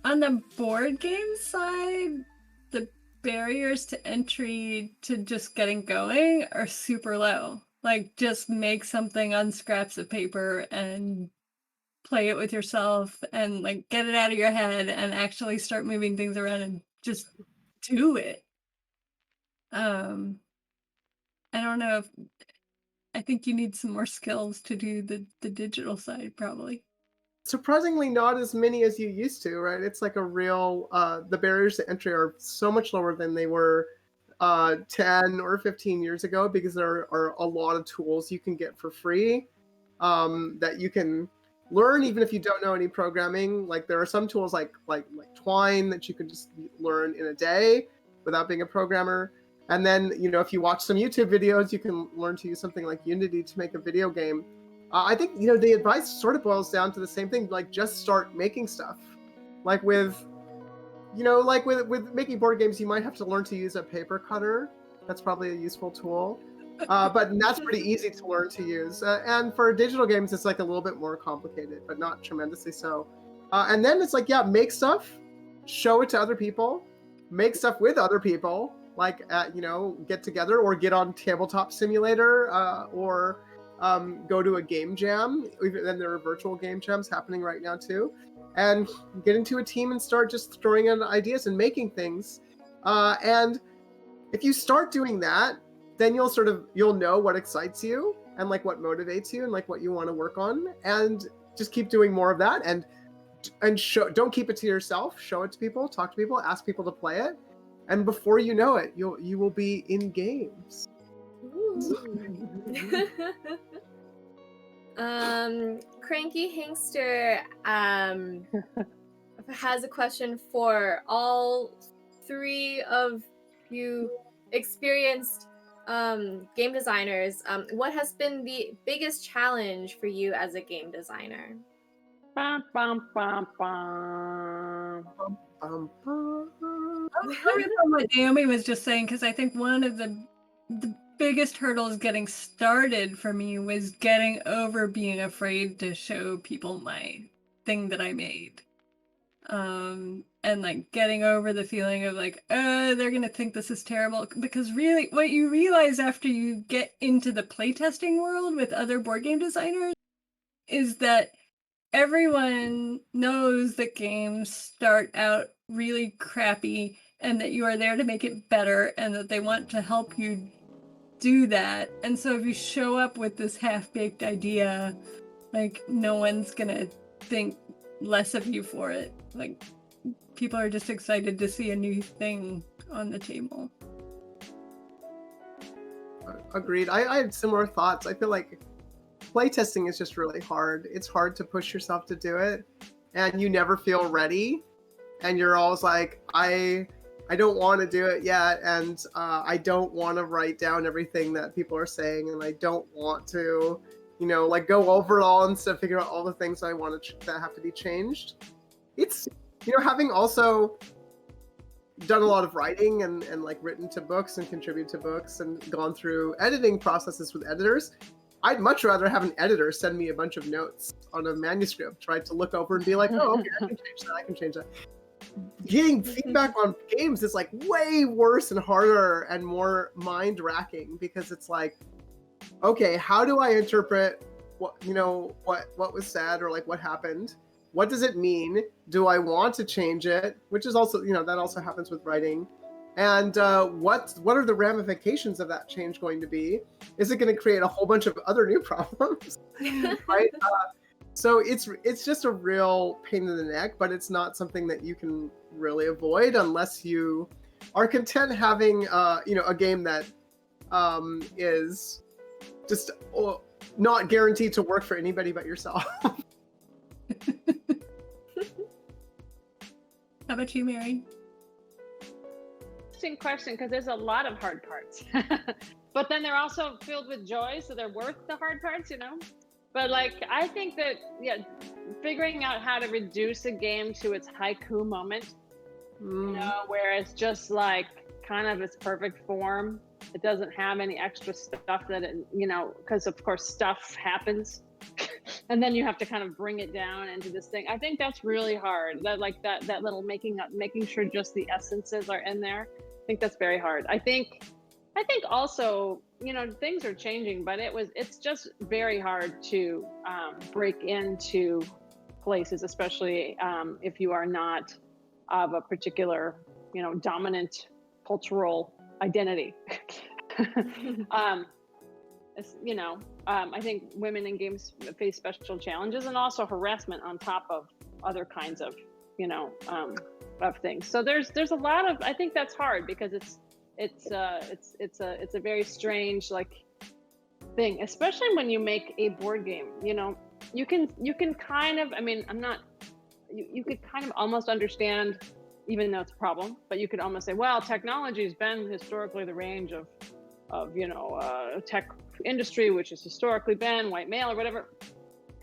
On the board game side, the barriers to entry to just getting going are super low. Like, just make something on scraps of paper and play it with yourself and like get it out of your head and actually start moving things around and just do it. I don't know if I think you need some more skills to do the digital side, probably. Surprisingly, not as many as you used to, right? It's like a real, the barriers to entry are so much lower than they were 10 or 15 years ago, because there are a lot of tools you can get for free that you can learn even if you don't know any programming. Like there are some tools like Twine that you can just learn in a day without being a programmer. And then, if you watch some YouTube videos, you can learn to use something like Unity to make a video game. I think, the advice sort of boils down to the same thing, like just start making stuff. Like with making board games, you might have to learn to use a paper cutter. That's probably a useful tool. But that's pretty easy to learn to use. And for digital games, it's like a little bit more complicated, but not tremendously so. And then it's like, make stuff, show it to other people, make stuff with other people, like, get together or get on Tabletop Simulator or go to a game jam. Then there are virtual game jams happening right now too. And get into a team and start just throwing in ideas and making things. And if you start doing that, then you'll know what excites you and like what motivates you and like what you want to work on, and just keep doing more of that. And don't keep it to yourself. Show it to people, talk to people, ask people to play it, and before you know it, you will be in games. Cranky Hangster has a question for all three of you experienced game designers. What has been the biggest challenge for you as a game designer? Bum, bum, bum, bum. I'll comment on what Naomi was just saying, because I think one of the biggest hurdles getting started for me was getting over being afraid to show people my thing that I made. And like getting over the feeling of like, they're gonna think this is terrible. Because really, what you realize after you get into the playtesting world with other board game designers is that everyone knows that games start out really crappy and that you are there to make it better and that they want to help you do that. And so if you show up with this half-baked idea, like, no one's gonna think less of you for it. Like, people are just excited to see a new thing on the table. Agreed. I had similar thoughts. I feel like playtesting is just really hard. It's hard to push yourself to do it, and you never feel ready, and you're always like, I don't want to do it yet, and I don't want to write down everything that people are saying, and I don't want to, like go over it all and stuff, figure out all the things I want that have to be changed. It's, having also done a lot of writing and like written to books and contributed to books and gone through editing processes with editors, I'd much rather have an editor send me a bunch of notes on a manuscript, right, to look over and be like, oh, okay, I can change that. Getting feedback on games is like way worse and harder and more mind-racking, because it's like, okay, how do I interpret what was said, or like what happened? What does it mean? Do I want to change it? Which is also, that also happens with writing. And what are the ramifications of that change going to be? Is it going to create a whole bunch of other new problems? Right? So it's just a real pain in the neck, but it's not something that you can really avoid unless you are content having a game that is just not guaranteed to work for anybody but yourself. How about you, Mary? Interesting question, because there's a lot of hard parts. But then they're also filled with joy, so they're worth the hard parts, you know? But like, I think that, yeah, figuring out how to reduce a game to its haiku moment, you know, where it's just like kind of its perfect form. It doesn't have any extra stuff that it, you know, because of course stuff happens. And then you have to kind of bring it down into this thing. I think that's really hard. That like that little making sure just the essences are in there. I think that's very hard. I think also, you know, things are changing, but it's just very hard to break into places, especially if you are not of a particular, you know, dominant cultural identity. You know, I think women in games face special challenges and also harassment on top of other kinds of, you know, of things. So there's a lot of, I think that's hard because it's a very strange like thing, especially when you make a board game. You know, you can kind of, I mean, you could kind of almost understand, even though it's a problem, but you could almost say, well, technology has been historically the range of you know, tech industry, which has historically been white male or whatever.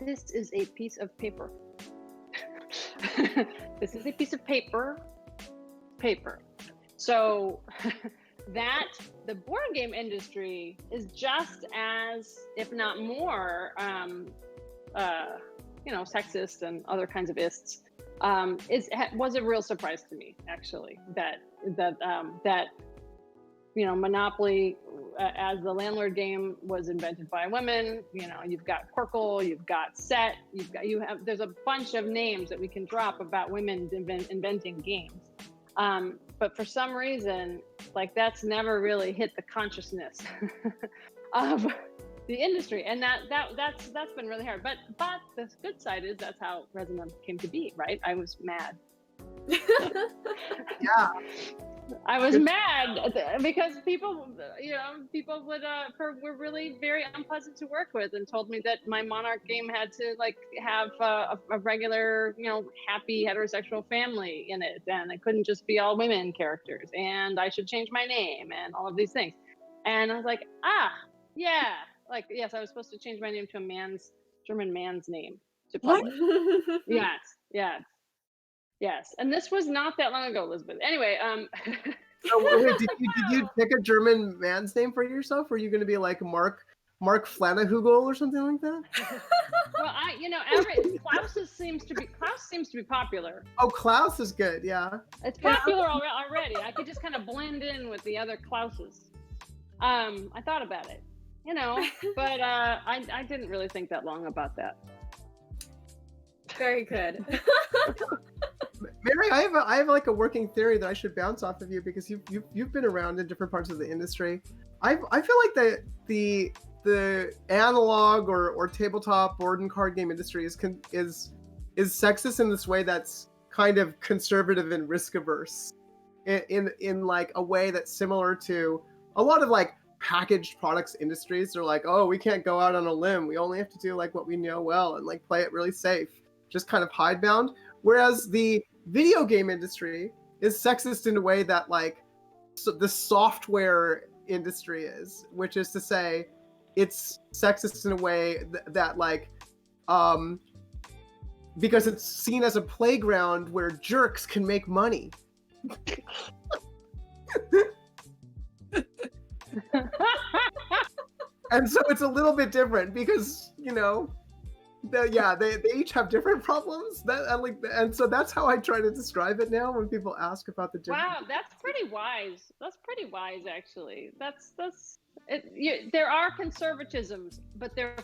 This is a piece of paper. This is a piece of paper. So that the board game industry is just as, if not more, you know, sexist and other kinds of ists. Was a real surprise to me, actually, that you know, Monopoly as the landlord game was invented by women. You know, you've got Quirkle, you've got Set, there's a bunch of names that we can drop about women inventing games. But for some reason, like that's never really hit the consciousness of the industry, and that's been really hard. But the good side is that's how Resonym came to be, right? I was mad. Yeah. I was mad because people were really very unpleasant to work with and told me that my Monarch game had to like have a regular, you know, happy heterosexual family in it, and it couldn't just be all women characters, and I should change my name and all of these things. And I was like, yeah, like, yes, I was supposed to change my name to a German man's name to publish. Yes, and this was not that long ago, Elizabeth. Anyway, So wait, did you pick a German man's name for yourself? Or are you going to be like Mark Flanahugel or something like that? Well, you know, Klaus seems to be popular. Oh, Klaus is good. Yeah, it's popular already. I could just kind of blend in with the other Klauses. I thought about it, you know, but I didn't really think that long about that. Very good. Mary, I have like a working theory that I should bounce off of you, because you've been around in different parts of the industry. I feel like the analog or tabletop board and card game industry is sexist in this way that's kind of conservative and risk averse, in like a way that's similar to a lot of like packaged products industries. They're like, oh, we can't go out on a limb. We only have to do like what we know well and like play it really safe, just kind of hidebound. Whereas the video game industry is sexist in a way that like the software industry is, which is to say it's sexist in a way that like because it's seen as a playground where jerks can make money. And so it's a little bit different because, you know, they each have different problems. And so that's how I try to describe it now when people ask about the difference. Wow, that's pretty wise. That's pretty wise, actually. That's it. There are conservatisms, but they're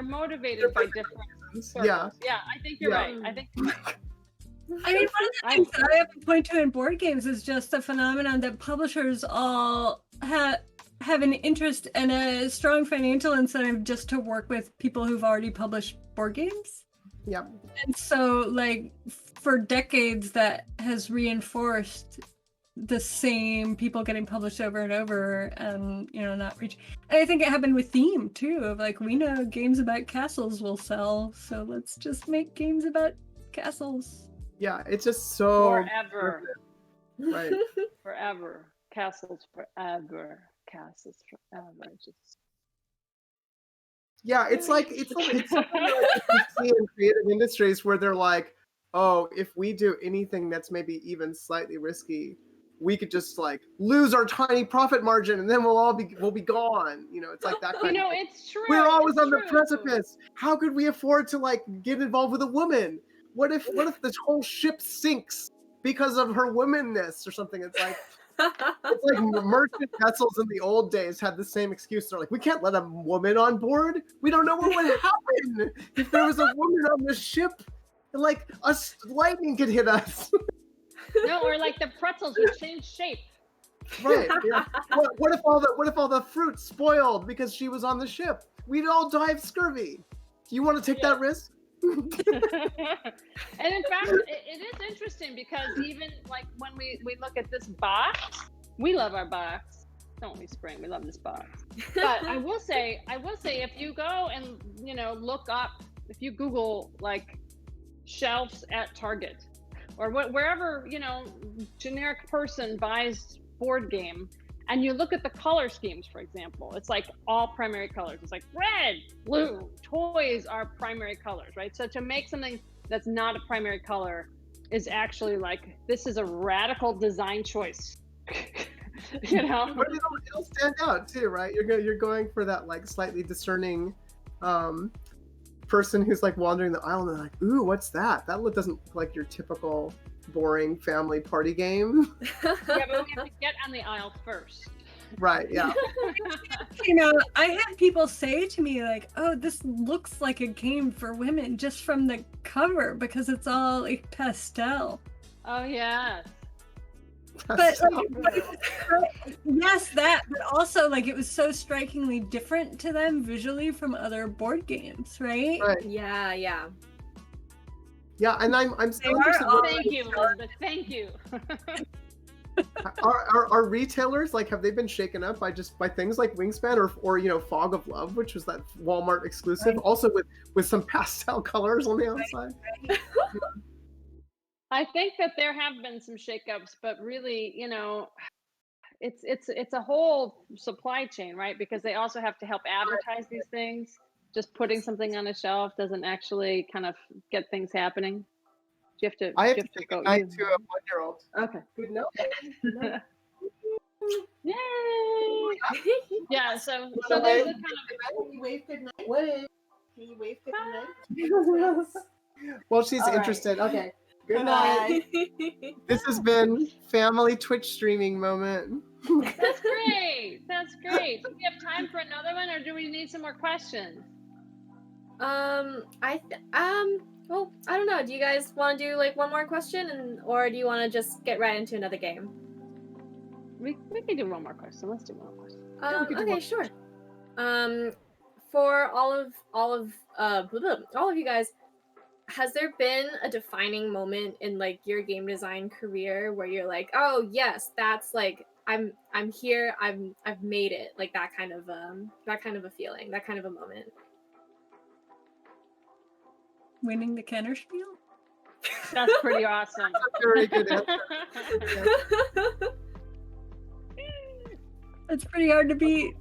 motivated by different purposes. Yeah, I think you're right. I think. I mean, one of the things that I have to point to in board games is just the phenomenon that publishers all have an interest and a strong financial incentive just to work with people who've already published board games. Yep. And so, like, for decades, that has reinforced the same people getting published over and over, and, you know, not reach. And I think it happened with Theme, too, of like, we know games about castles will sell, so let's just make games about castles. Yeah, it's just so Forever. right. Forever. Castles forever. Castles forever. Just Yeah, it's something like you see in creative industries where they're like, oh, if we do anything that's maybe even slightly risky, we could just like lose our tiny profit margin and then we'll be gone. You know, it's like that kind of thing. it's true. We're always it's on the true. precipice. How could we afford to like get involved with a woman? What if the whole ship sinks because of her womanness or something? It's like merchant vessels in the old days had the same excuse. They're like, we can't let a woman on board. We don't know what would happen if there was a woman on the ship. And like lightning could hit us. No, or like the pretzels would change shape. Right. Yeah. What if all the fruit spoiled because she was on the ship? We'd all die of scurvy. Do you want to take that risk? And in fact, it is interesting because even like when we look at this box, we love our box, don't we, Spring? We love this box. But I will say, if you go and look up, if you Google like shelves at Target or wherever generic person buys board game, and you look at the color schemes, for example, it's like all primary colors. It's like red, blue. Toys are primary colors, right? So to make something that's not a primary color is actually like, this is a radical design choice. But it'll stand out too, right? You're going for that like slightly discerning person who's like wandering the aisle and they're like, ooh, what's that? That doesn't look like your typical boring family party game. Yeah, but we have to get on the aisle first. Right, yeah. I had people say to me like, oh, this looks like a game for women just from the cover because it's all like pastel. Oh yeah. But yes, that, but also like it was so strikingly different to them visually from other board games, right? Right. Yeah. Yeah, and I'm still They are interested. all- Thank you, Elizabeth. Thank you. Are retailers like, have they been shaken up by things like Wingspan or Fog of Love, which was that Walmart exclusive, Right. also with some pastel colors on the outside? I think that there have been some shakeups, but really, it's a whole supply chain, right? Because they also have to help advertise these things. Just putting something on a shelf doesn't actually kind of get things happening. You have to. I have you to have take go. a night to a 1-year-old. Okay. Good note. Yay! Yeah. So Wanna there's wave? a kind Can you wave good night? Wave. Can you wave good night? Well, she's All right. interested. Okay. Good night. This has been Family Twitch Streaming Moment. That's great. That's great. Do we have time for another one, or do we need some more questions? Well, I don't know. Do you guys want to do like one more question, or do you want to just get right into another game? We can do one more question. Let's do one more question. we can do Okay, one. sure. For all of you guys, has there been a defining moment in like your game design career where you're like, oh yes, that's like I'm here, I've made it, like that kind of a feeling, that kind of a moment? Winning the Kennerspiel? That's pretty awesome. Very good answer. It's pretty hard to beat.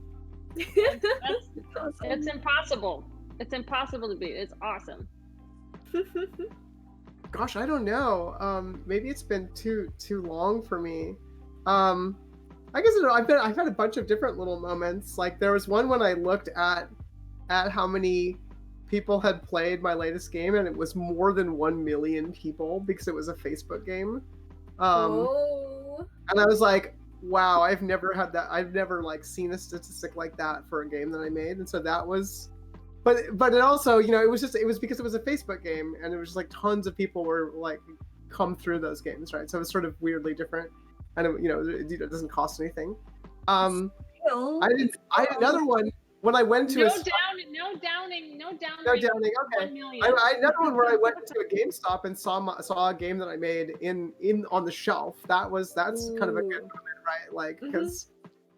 It's impossible. It's impossible to beat. It's awesome. Gosh, I don't know. Maybe it's been too long for me. I guess I've had a bunch of different little moments. Like there was one when I looked at how many people had played my latest game, and it was more than 1 million people because it was a Facebook game. Oh. And I was like, wow, I've never had that. I've never like seen a statistic like that for a game that I made. And so that was, but it also, it was because it was a Facebook game, and it was just like tons of people were like come through those games, right? So it was sort of weirdly different, and it doesn't cost anything. I had another one when I went to No downing. No downing. Okay. 1 million. I another one where I went to a GameStop and saw a game that I made in on the shelf. That's kind of a good moment, right? Like because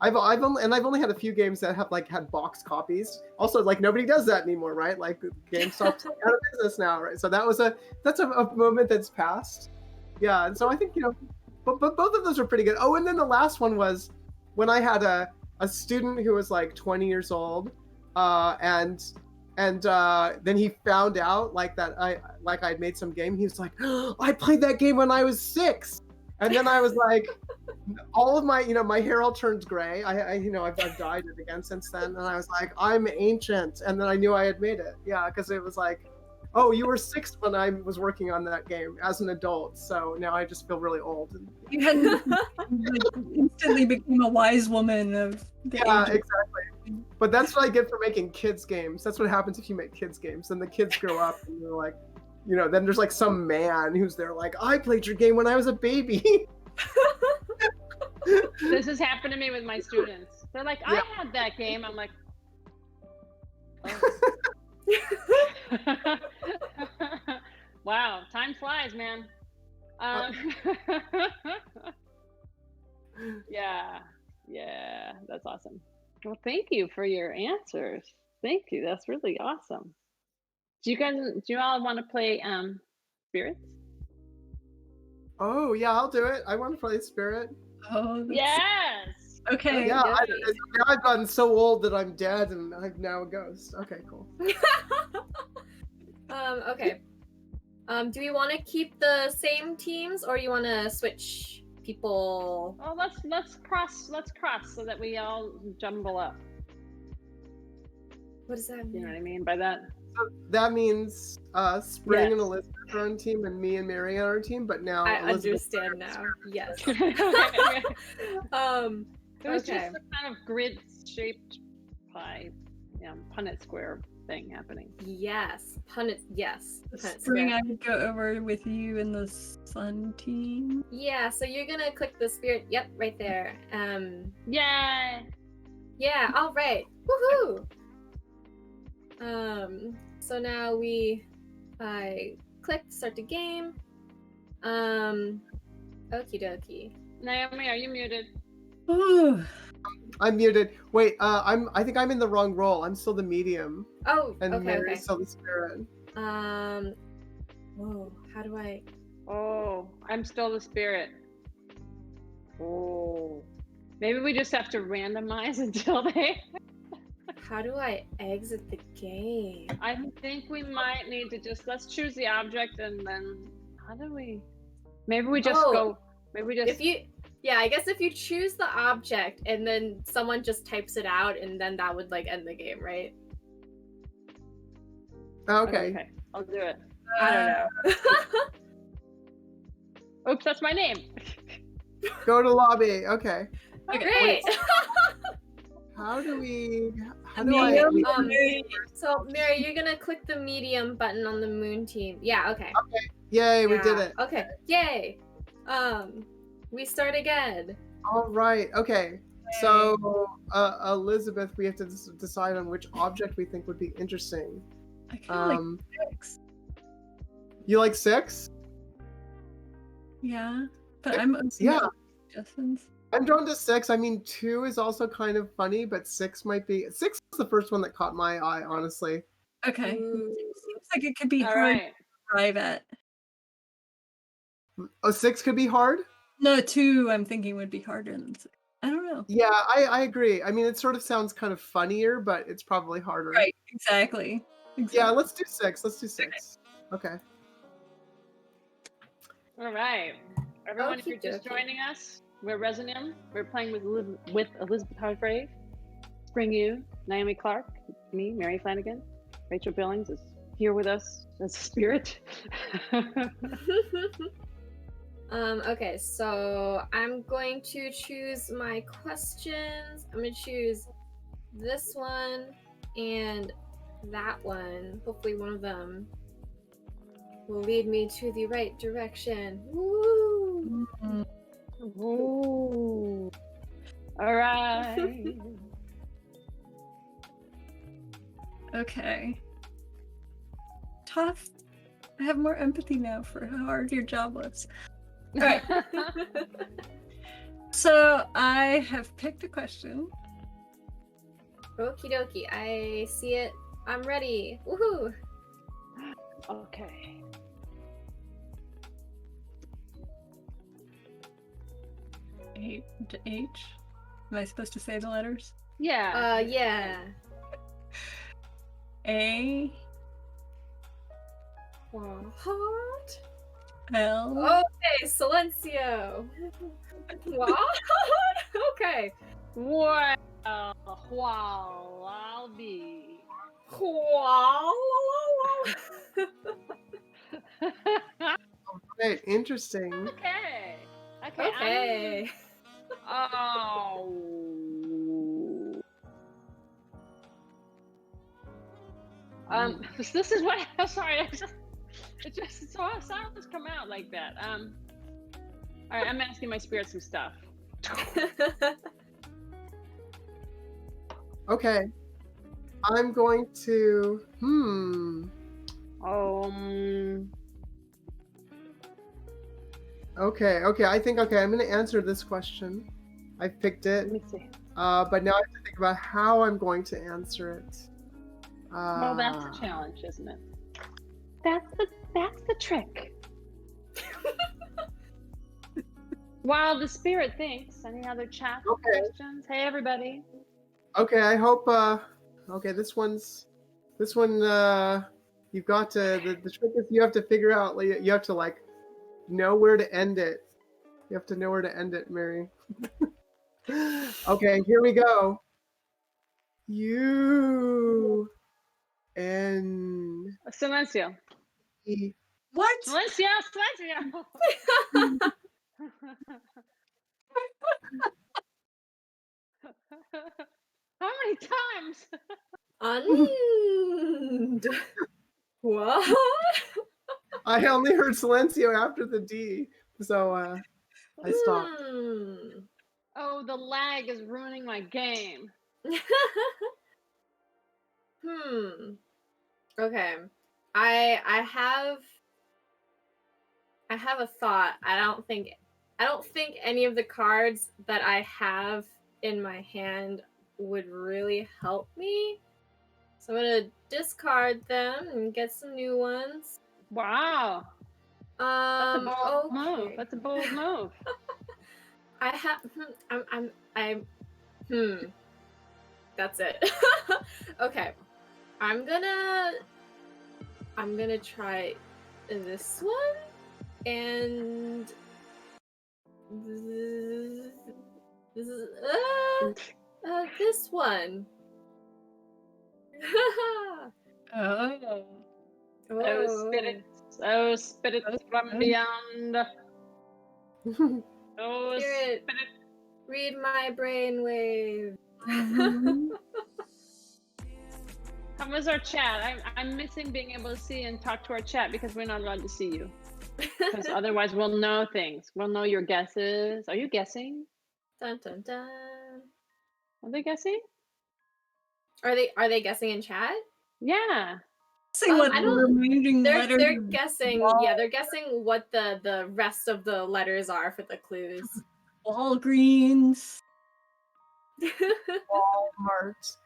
I've only had a few games that have like had box copies. Also, like nobody does that anymore, right? Like GameStop's out of business now, right? So that's a moment that's passed. Yeah, and so I think but both of those are pretty good. Oh, and then the last one was when I had a student who was like 20 years old, and then he found out like that I'd made some game. He was like, oh, I played that game when I was 6, and then I was like. All of my, my hair all turned gray. I've dyed it again since then. And I was like, I'm ancient. And then I knew I had made it. Yeah, because it was like, oh, you were 6 when I was working on that game as an adult. So now I just feel really old. You hadn't instantly became a wise woman of the Yeah, age. exactly. But that's what I get for making kids games. That's what happens if you make kids games. And the kids grow up and they're like, then there's like some man who's there like, I played your game when I was a baby. This has happened to me with my students. They're like, I had that game. I'm like, oh. Wow, time flies, man. Yeah, that's awesome. Well, thank you for your answers. Thank you. That's really awesome. Do you all want to play Spirits? Oh yeah, I'll do it. I want to play Spirit. Oh, Yes. okay. Yeah, Nice. now I've gotten so old that I'm dead and I'm now a ghost. Okay, cool. Okay. Do we want to keep the same teams, or you want to switch people? Oh, let's cross so that we all jumble up. What does that You know mean? what I mean by that? So that means Spring Yes. and Elizabeth are on team and me and Mary on our team, but now I Elizabeth understand now. Yes. It was Okay. just a kind of grid-shaped pie, Punnett square thing happening. Yes. Punnett. Yes. Punnett Spring, square. I would go over with you and the Sun team. Yeah. So you're gonna click the spirit. Yep, right there. Yay! Yeah. All right. Woohoo. So now I clicked start the game. Okie dokie. Naomi, are you muted? Ooh. I'm muted. Wait, I think I'm in the wrong role. I'm still the medium, Oh, and okay, Mary's okay. still the spirit. Whoa, how do I? Oh, I'm still the spirit. Oh. Maybe we just have to randomize until they... How do I exit the game? I think we might need to let's choose the object and then how do we... Maybe we just go... Maybe we just... I guess if you choose the object and then someone just types it out and then that would like end the game, right? Okay. I'll do it. I don't know. Oops, that's my name. Go to lobby. Okay. Great. How do I? Medium? So Mary, you're gonna click the medium button on the moon team. Yeah, okay. Yay, we did Yeah, it. Okay. Yay. We start again. All right. Okay. So, Elizabeth, we have to decide on which object we think would be interesting. I kind of like 6. You like 6? Yeah, but I'm Yeah. suggestions. I'm drawn to 6. I mean, 2 is also kind of funny, but 6 might be. 6 was the first one that caught my eye, honestly. Okay, Ooh. seems like it could be All hard right. to arrive at. Oh, 6 could be hard. No, 2 I'm thinking would be harder than 6. I don't know. Yeah, I agree. I mean, it sort of sounds kind of funnier, but it's probably harder. Right, exactly. Yeah, let's do 6. Let's do 6. Okay. All right. Everyone, if you're just Okey-dokey. joining us, we're Resonym. We're playing with Elizabeth Hargrave, Spring You, Naomi Clark, me, Mary Flanagan. Rachel Billings is here with us as a spirit. Okay, so I'm going to choose my questions. I'm going to choose this one and that one. Hopefully one of them will lead me to the right direction. Woo! Mhm. Ooh. All right. Okay. Tough. I have more empathy now for how hard your job was. Alright. So I have picked a question. Okie dokie. I see it. I'm ready. Woohoo! Okay. H. Am I supposed to say the letters? Yeah. Yeah. A. What? L. Okay, Silencio. What? Okay. Well, I'll be. Right, interesting. Okay. Okay. Oh. This is what. I'm sorry. It just so silence come out like that. All right. I'm asking my spirit some stuff. Okay. I'm going to. Okay. I think. Okay. I'm going to answer this question. I picked it. Let me see. But now I have to think about how I'm going to answer it. Well, that's a challenge, isn't it? That's the trick. While the spirit thinks, any other chat questions? Hey, everybody. Okay, I hope. Okay, this one. You've got to. The trick is you have to figure out. You have to like know where to end it. You have to know where to end it, Mary. Okay, here we go. Silencio. What? Silencio. How many times? What? I only heard Silencio after the D, so I stopped. Oh, the lag is ruining my game. Okay. I have a thought. I don't think any of the cards that I have in my hand would really help me. So I'm gonna discard them and get some new ones. Wow. That's a bold move. Okay. That's a bold move. I have. That's it. Okay. I'm gonna try this one and this one. Oh. Oh, spirits from beyond. Oh, Spirit, read my brainwave. How was our chat? I'm missing being able to see and talk to our chat because we're not allowed to see you. Because otherwise we'll know things. We'll know your guesses. Are you guessing? Dun dun dun. Are they guessing? Are they guessing in chat? Yeah. They're guessing. Yeah, they're guessing what the rest of the letters are for the clues. Walgreens. Walmart.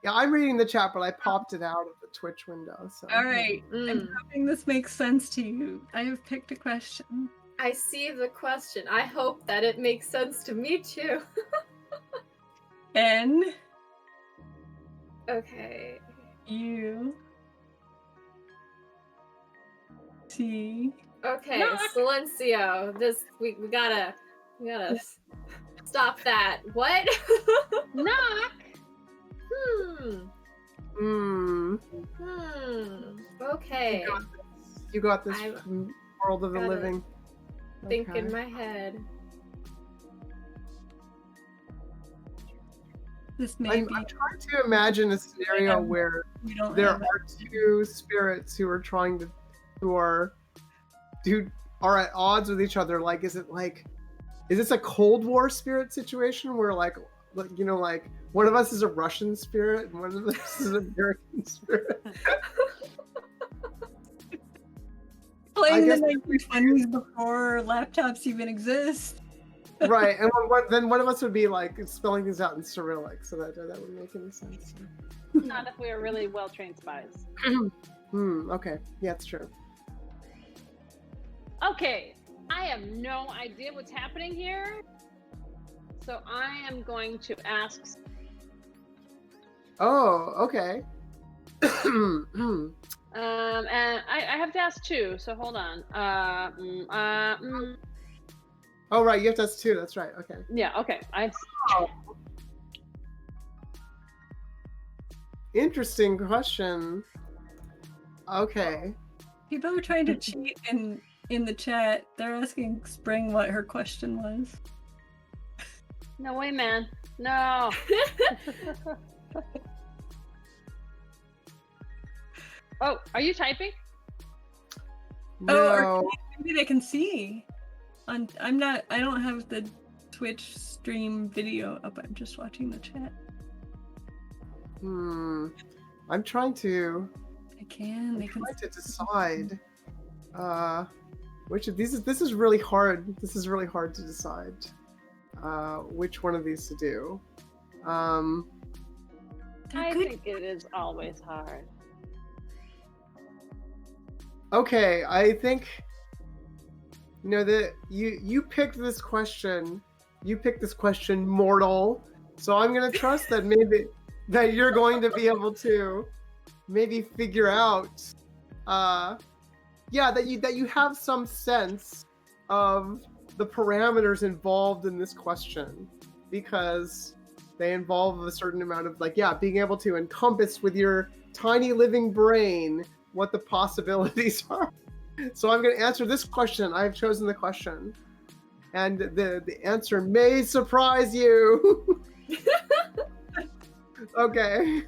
I'm reading the chat, but I popped it out of the Twitch window. So. All right. I'm hoping this makes sense to you. I have picked a question. I see the question. I hope that it makes sense to me too. N. Okay. U. T. Okay, Knock. Silencio. This we gotta stop that. What? Knock. Okay. You got this world of the gotta living. Think in my head. This may I'm trying to imagine a scenario where there are two spirits who are at odds with each other. Like, is this a Cold War spirit situation where like one of us is a Russian spirit and one of us is an American spirit? Playing the 1920s before laptops even exist. Right, and then one of us would be like spelling things out in Cyrillic, so that wouldn't make any sense. Not if we are really well-trained spies. Okay, yeah, it's true. Okay, I have no idea what's happening here, so I am going to ask. Oh, okay. And I have to ask two, so hold on. Oh, right, you have to ask two. That's right. Okay. Yeah, okay. Interesting question. Okay. People are trying to cheat in the chat. They're asking Spring what her question was. No way, man. No. Oh, are you typing? No. Oh, or maybe they can see. I don't have the Twitch stream video up. I'm just watching the chat. I'm trying to. They can To decide. Which of these this is really hard. This is really hard to decide. Which one of these to do. I think it is always hard. Okay, I think that you picked this question. You picked this question, mortal. So I'm gonna trust that maybe that you're going to be able to maybe figure out that you have some sense of the parameters involved in this question, because they involve a certain amount of being able to encompass with your tiny living brain what the possibilities are. So I'm going to answer this question. I've chosen the question, and the answer may surprise you. Okay,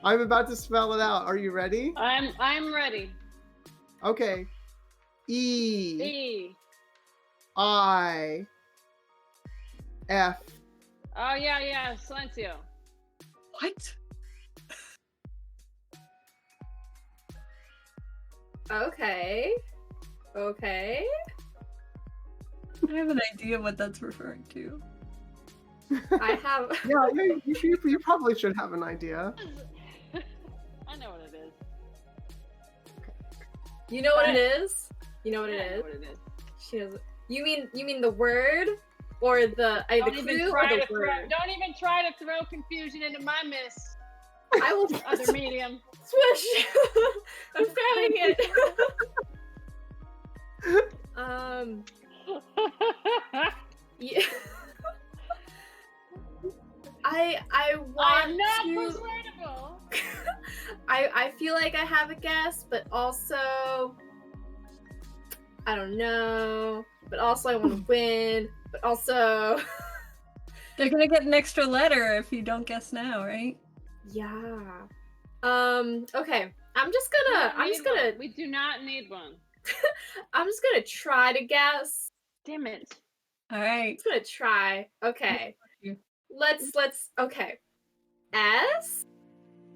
I'm about to spell it out. Are you ready? I'm ready. Okay. E. I. F. Oh yeah, silencio. What? Okay. I have an idea what that's referring to. I have. Yeah, you probably should have an idea. I know what it is. You know what it is? You know what I it know is? what it is. She knows. You mean the word or the Don't the even clue or try the to word? don't even try to throw confusion into my miss. I will Other medium. swish. I'm throwing it. Yeah. I want I'm not to. persuadable. I feel like I have a guess, but also I don't know. But also I want to win. But also They're gonna get an extra letter if you don't guess now, right? yeah. Okay. I'm just gonna. We do not need one. I'm just gonna try to guess. Damn it. All right. Just gonna try. Okay. Let's. Okay. S.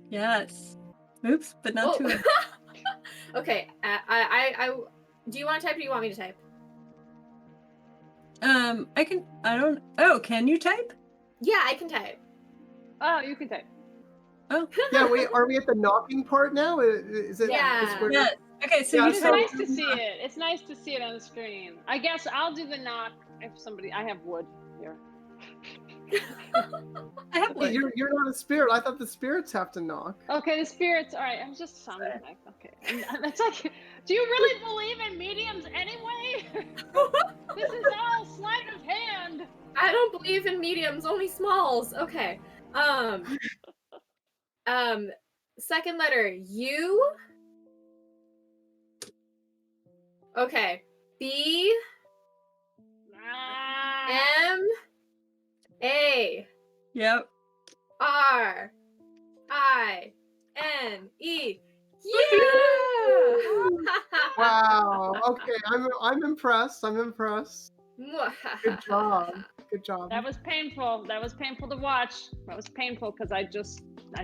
Yes. Oops, but not too. Okay. I. Do you want to type? Or do you want me to type? I don't. Oh, can you type? Yeah, I can type. Oh, you can type. Oh, Yeah, wait, are we at the knocking part now? Is it? Yeah. is where- yeah. Okay, so Yeah, you It's type. nice to see it. It's nice to see it on the screen. I guess I'll do the knock if somebody. I have wood here. I have one. You're not a spirit. I thought the spirits have to knock. Okay, the spirits. All right, I'm just sounding like okay. That's like. Do you really believe in mediums anyway? This is all sleight of hand. I don't believe in mediums, only smalls. Okay. Second letter U. Okay. B. M. A. Yep. R. I. N. E. Yeah! Wow. Okay, I'm impressed. I'm impressed. Good job. Good job. That was painful. That was painful to watch. That was painful because I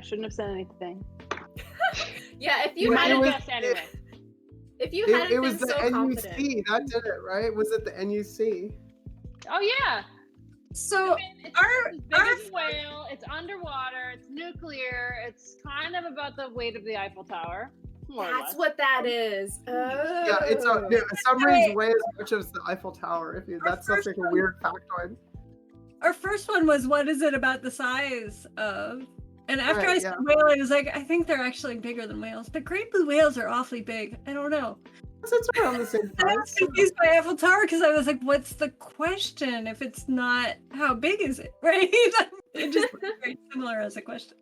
shouldn't have said anything. Yeah, if you Well, I hadn't, guess anyway. if you It hadn't was been the so NUC confident. that did it, right? Was it the NUC? Oh yeah, So It's our as big as a whale. It's underwater. It's nuclear. It's kind of about the weight of the Eiffel Tower. More or That's less. what that is. Oh. Yeah, it's a submarine's way as much as the Eiffel Tower. If you, Our that's like first a one- weird factoid. our first one was, what is it about the size of? And after Right, I said whale, I was like, I think they're actually bigger than whales. But great blue whales are awfully big. I don't know. It's around the same And I was size. confused by Eiffel Tower because I was like, what's the question if it's not how big is it, right? It just looks very similar as a question.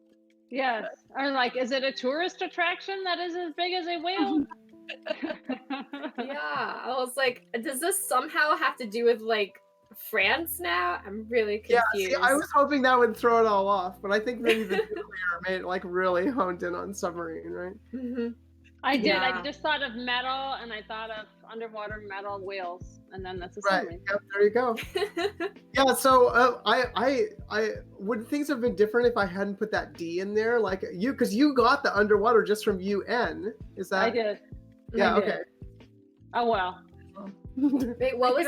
Yes. Or like, is it a tourist attraction that is as big as a whale? Yeah, I was like, does this somehow have to do with like France now? I'm really Yeah, confused. see, I was hoping that would throw it all off, but I think maybe the nuclear made it like really honed in on submarine, right? Mhm. I did. Yeah. I just thought of metal, and I thought of underwater metal whales, and then that's a Right. submarine. Yep, there you go. Yeah. So I would things have been different if I hadn't put that D in there? Like you, because you got the underwater just from UN. Is that? I did. Yeah. I did. Okay. Oh well. Wait, what was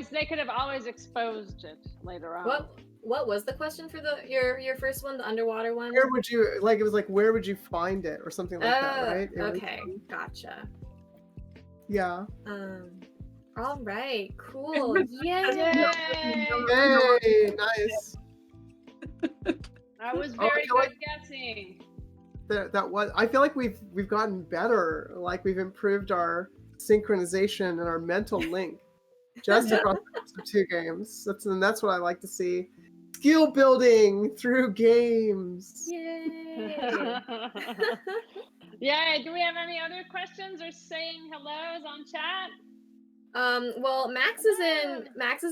They could have always exposed it later on. what was the question for your first one, the underwater one? Where would you like? It was like, where would you find it, or something like that, right? It was, Okay, gotcha. yeah. All right, cool. Yay! Hey, nice. I was Oh, I very feel good like- guessing. That was. I feel like we've gotten better. Like we've improved our synchronization and our mental link just across the course of 2 games. That's what I like to see. Skill building through games. Yay! Yeah. Do we have any other questions or saying hellos on chat? Well, Max is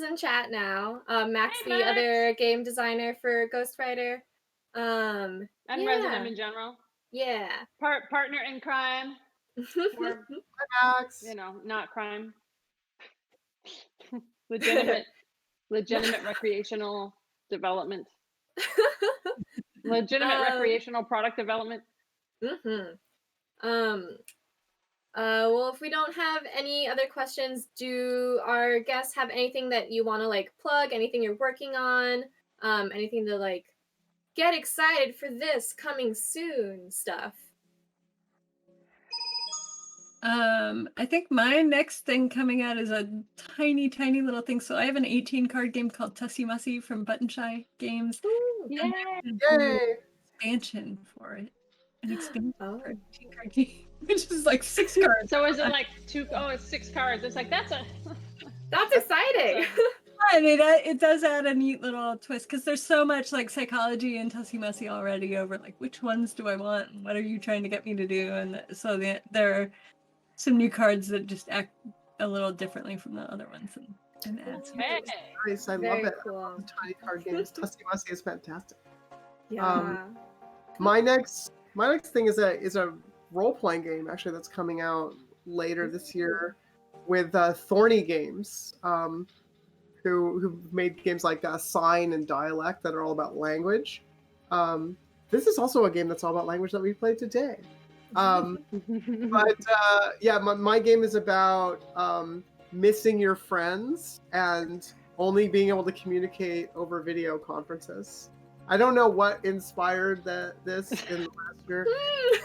in chat now. Max, Hey, the Max. other game designer for Ghostwriter. And Yeah. Resonym in general. Yeah. Partner in crime, or Max. not crime. legitimate recreational development. Legitimate recreational product development. Well, if we don't have any other questions, do our guests have anything that you want to like plug? Anything you're working on? Anything to like get excited for this coming soon stuff? I think my next thing coming out is a tiny little thing. So I have an 18 card game called Tussie Mussy from Button Shy Games. Ooh. Yay! Yay! Expansion for it. An expansion Oh. for an 18 card game, which is like 6 cards. So is it like it's 6 cards? It's like that's exciting. And it does add a neat little twist because there's so much like psychology in Tussie Mussy already over like which ones do I want and what are you trying to get me to do, and so there are some new cards that just act a little differently from the other ones and add some hey. twist. Nice. I Very love it. cool. The tiny card games. Tussie Mussy is fantastic. Yeah. My next thing is a role playing game actually that's coming out later this year with Thorny Games, who made games like Sign and Dialect that are all about language. This is also a game that's all about language that we played today. But my game is about missing your friends and only being able to communicate over video conferences. I don't know what inspired this in the last year,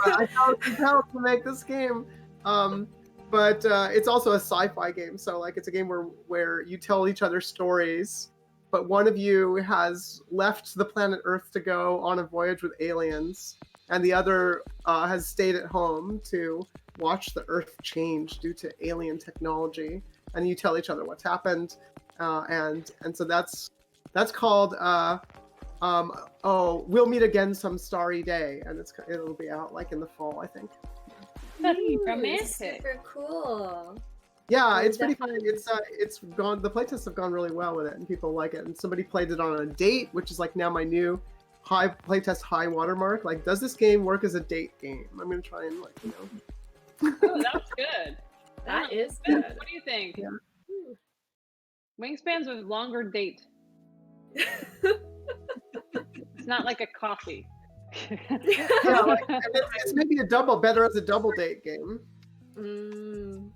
but I felt compelled to make this game. But it's also a sci-fi game, so like it's a game where you tell each other stories, but one of you has left the planet Earth to go on a voyage with aliens, and the other has stayed at home to watch the Earth change due to alien technology. And you tell each other what's happened, and so that's called We'll Meet Again Some Starry Day, and it'll be out like in the fall, I think. Ooh, romantic. Super cool. Yeah, Oh, it's pretty fun. definitely. It's gone. The playtests have gone really well with it, and people like it. And somebody played it on a date, which is like now my new high watermark. Like, does this game work as a date game? I'm gonna try and Oh, that's good. That is What good. do you think? Yeah. Wingspans with longer date. It's not like a coffee. yeah, like, it's maybe better as a double date game. Mm.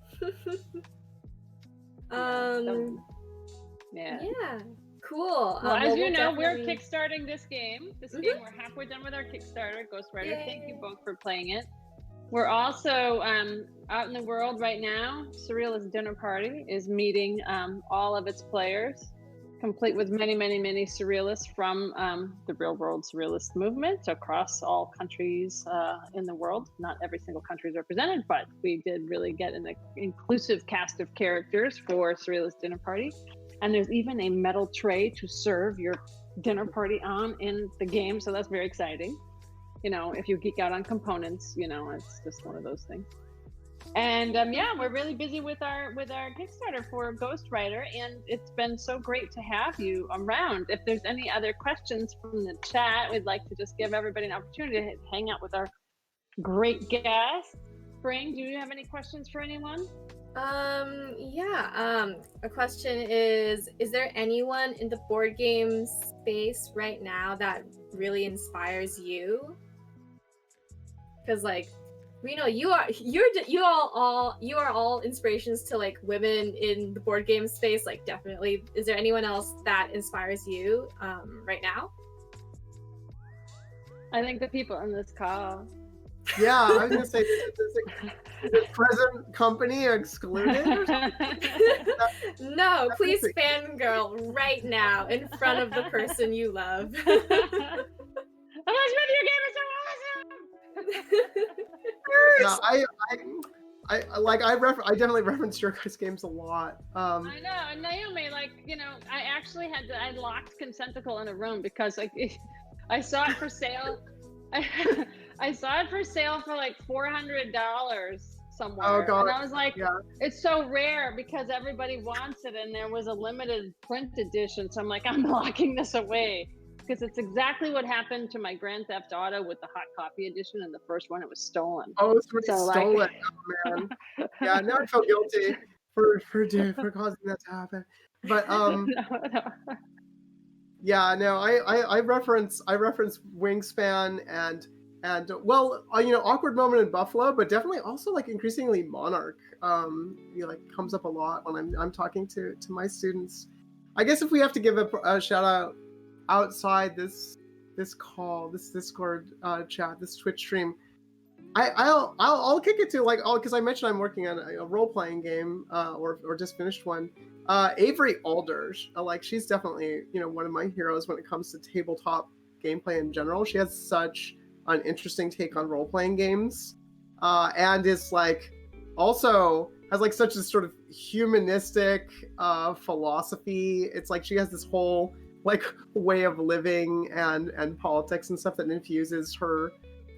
Yeah. Yeah. Cool. Well, as we'll you know, we're definitely- kickstarting this game. We're halfway done with our Kickstarter, Ghostwriter. Thank you Yay. both for playing it. We're also out in the world right now. Surrealist Dinner Party is meeting all of its players, complete with many, many, many surrealists from the real world surrealist movement across all countries in the world. Not every single country is represented, but we did really get an inclusive cast of characters for Surrealist Dinner Party. And there's even a metal tray to serve your dinner party on in the game, so that's very exciting. You know, if you geek out on components, you know, it's just one of those things. And yeah, we're really busy with our Kickstarter for Ghostwriter, and it's been so great to have you around. If there's any other questions from the chat, we'd like to just give everybody an opportunity to hang out with our great guest. Spring, do you have any questions for anyone? A question is there anyone in the board game space right now that really inspires you? Because like we know you are all inspirations to like women in the board game space, like definitely. Is there anyone else that inspires you right now? I think the people in this call. Yeah, I was gonna say, is present company excluded or something? No, please fangirl right now in front of the person you love. Elizabeth, your game is so awesome! Yeah, I definitely referenced your guys' games a lot. I know, and Naomi, like, you know, I locked Consenticle in a room because like I saw it for sale. I saw it for sale for like $400 somewhere. Oh God. And I was like, Yeah. it's so rare because everybody wants it and there was a limited print edition. So I'm like, I'm locking this away. Because it's exactly what happened to my Grand Theft Auto with the hot copy edition, and the first one, it was stolen. Oh, somebody So, stole like- it. Oh man. Yeah, now I feel guilty for causing that to happen. But No. yeah, no, I reference Wingspan and well, you know, Awkward Moment in Buffalo, but definitely also like increasingly Monarch. You know, like comes up a lot when I'm talking to my students. I guess if we have to give a shout out outside this call, this Discord chat, this Twitch stream, I'll kick it to like because I mentioned I'm working on a role playing game or just finished one. Avery Alders, like she's definitely, you know, one of my heroes when it comes to tabletop gameplay in general. She has such an interesting take on role playing games, and is like also has like such a sort of humanistic philosophy. It's like she has this whole like way of living and politics and stuff that infuses her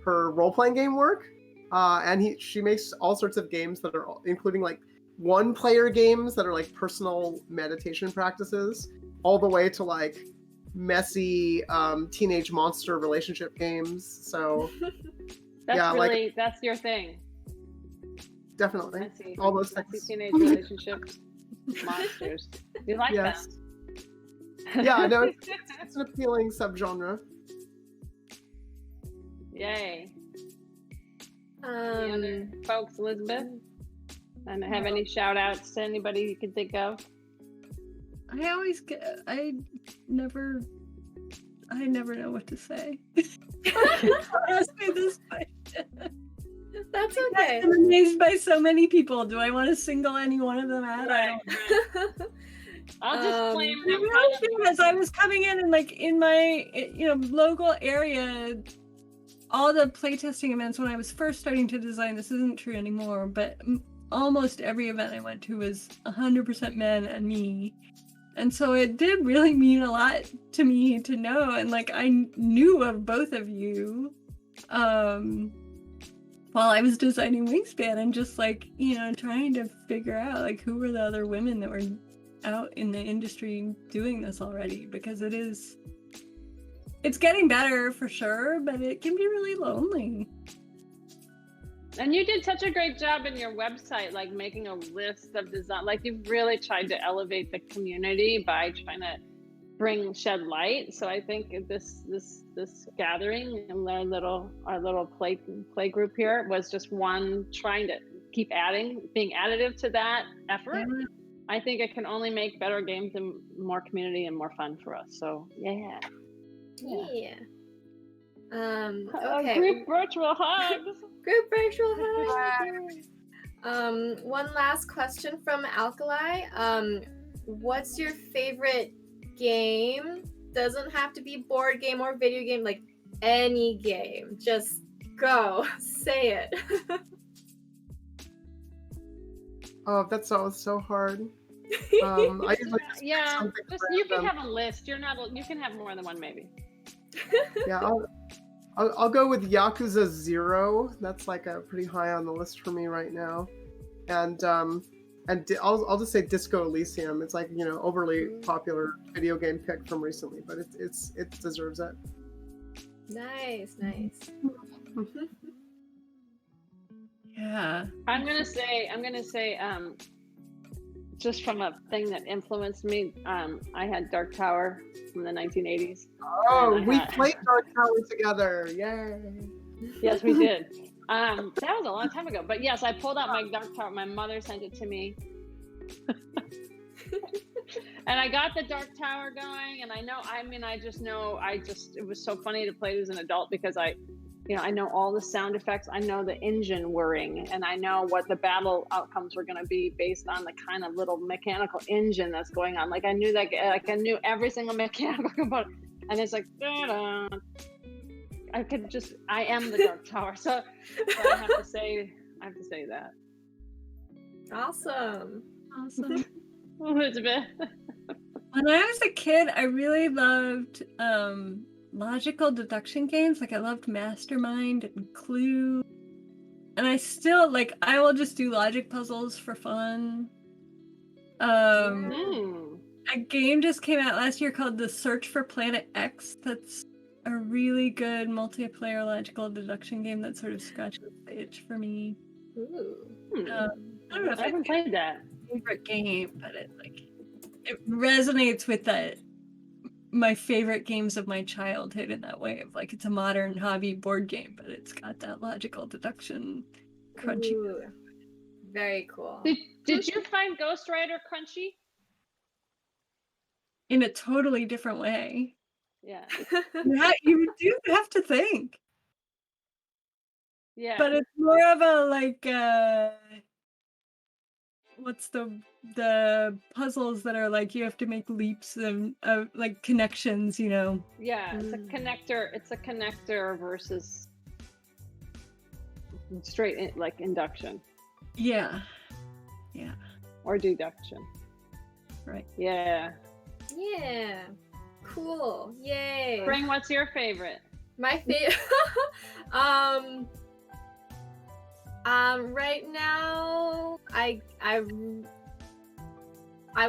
role-playing game work, and she makes all sorts of games that are including like one-player games that are like personal meditation practices, all the way to like messy teenage monster relationship games. So That's yeah, really, like that's your thing. definitely Messy, all those messy things. teenage relationships, monsters. You like Yes. that? Yeah, no, it's an appealing subgenre. Yay. Any other folks, Elizabeth? And have any shout outs to anybody you can think of? I never know what to say. Ask me this question. That's okay. I'm amazed by so many people. Do I want to single any one of them out? I don't. I'll just claim You them. know, as I was coming in and like in my local area, all the playtesting events when I was first starting to design, this isn't true anymore, but almost every event I went to was 100% men and me. And so it did really mean a lot to me to know, and like I knew of both of you while I was designing Wingspan, and just like, you know, trying to figure out like who were the other women that were out in the industry doing this already, because it's getting better for sure, but it can be really lonely. And you did such a great job in your website, like making a list of design. Like you've really tried to elevate the community by trying to shed light. So I think this gathering and our little play group here was just one trying to keep being additive to that effort. I think it can only make better games and more community and more fun for us. So yeah. Yeah. Okay. Group virtual hugs. Group virtual hugs. One last question from Alkali. What's your favorite game? Doesn't have to be board game or video game, like any game. Just go. Say it. Oh, that's so hard. I usually just pick something you can random. have a list. You can have more than one maybe. Yeah, I'll go with Yakuza 0. That's like a pretty high on the list for me right now. And I'll just say Disco Elysium. It's like, overly popular video game pick from recently, but it deserves it. Nice. Yeah. I'm gonna say just from a thing that influenced me, I had Dark Tower from the 1980s. Oh, we played Dark Tower together. Yay. Yes, we did. That was a long time ago. But yes, I pulled out my Dark Tower. My mother sent it to me. And I got the Dark Tower going. And it was so funny to play it as an adult because I know all the sound effects. I know the engine whirring, and I know what the battle outcomes were going to be based on the kind of little mechanical engine that's going on. Like I knew that, like I knew every single mechanical component, and it's like, da-da. I am the Dark Tower. So I have to say that. Awesome. Elizabeth. When I was a kid, I really loved logical deduction games. Like I loved Mastermind and Clue. And I still I will just do logic puzzles for fun. A game just came out last year called The Search for Planet X. That's a really good multiplayer logical deduction game that sort of scratches the itch for me. Ooh. I don't know if I haven't played that. favorite game, but it resonates with my favorite games of my childhood in that way of it's a modern hobby board game, but it's got that logical deduction crunchy. Ooh. Very cool. Did you find Ghost Rider crunchy? In a totally different way. Yeah. You do have to think. Yeah. But it's more of a what's the puzzles that are you have to make leaps of connections, Yeah, it's a connector. It's a connector versus straight induction. Yeah. Or deduction. Right. Yeah. Yeah. Cool. Yay. Spring, what's your favorite? My favorite. Right now, I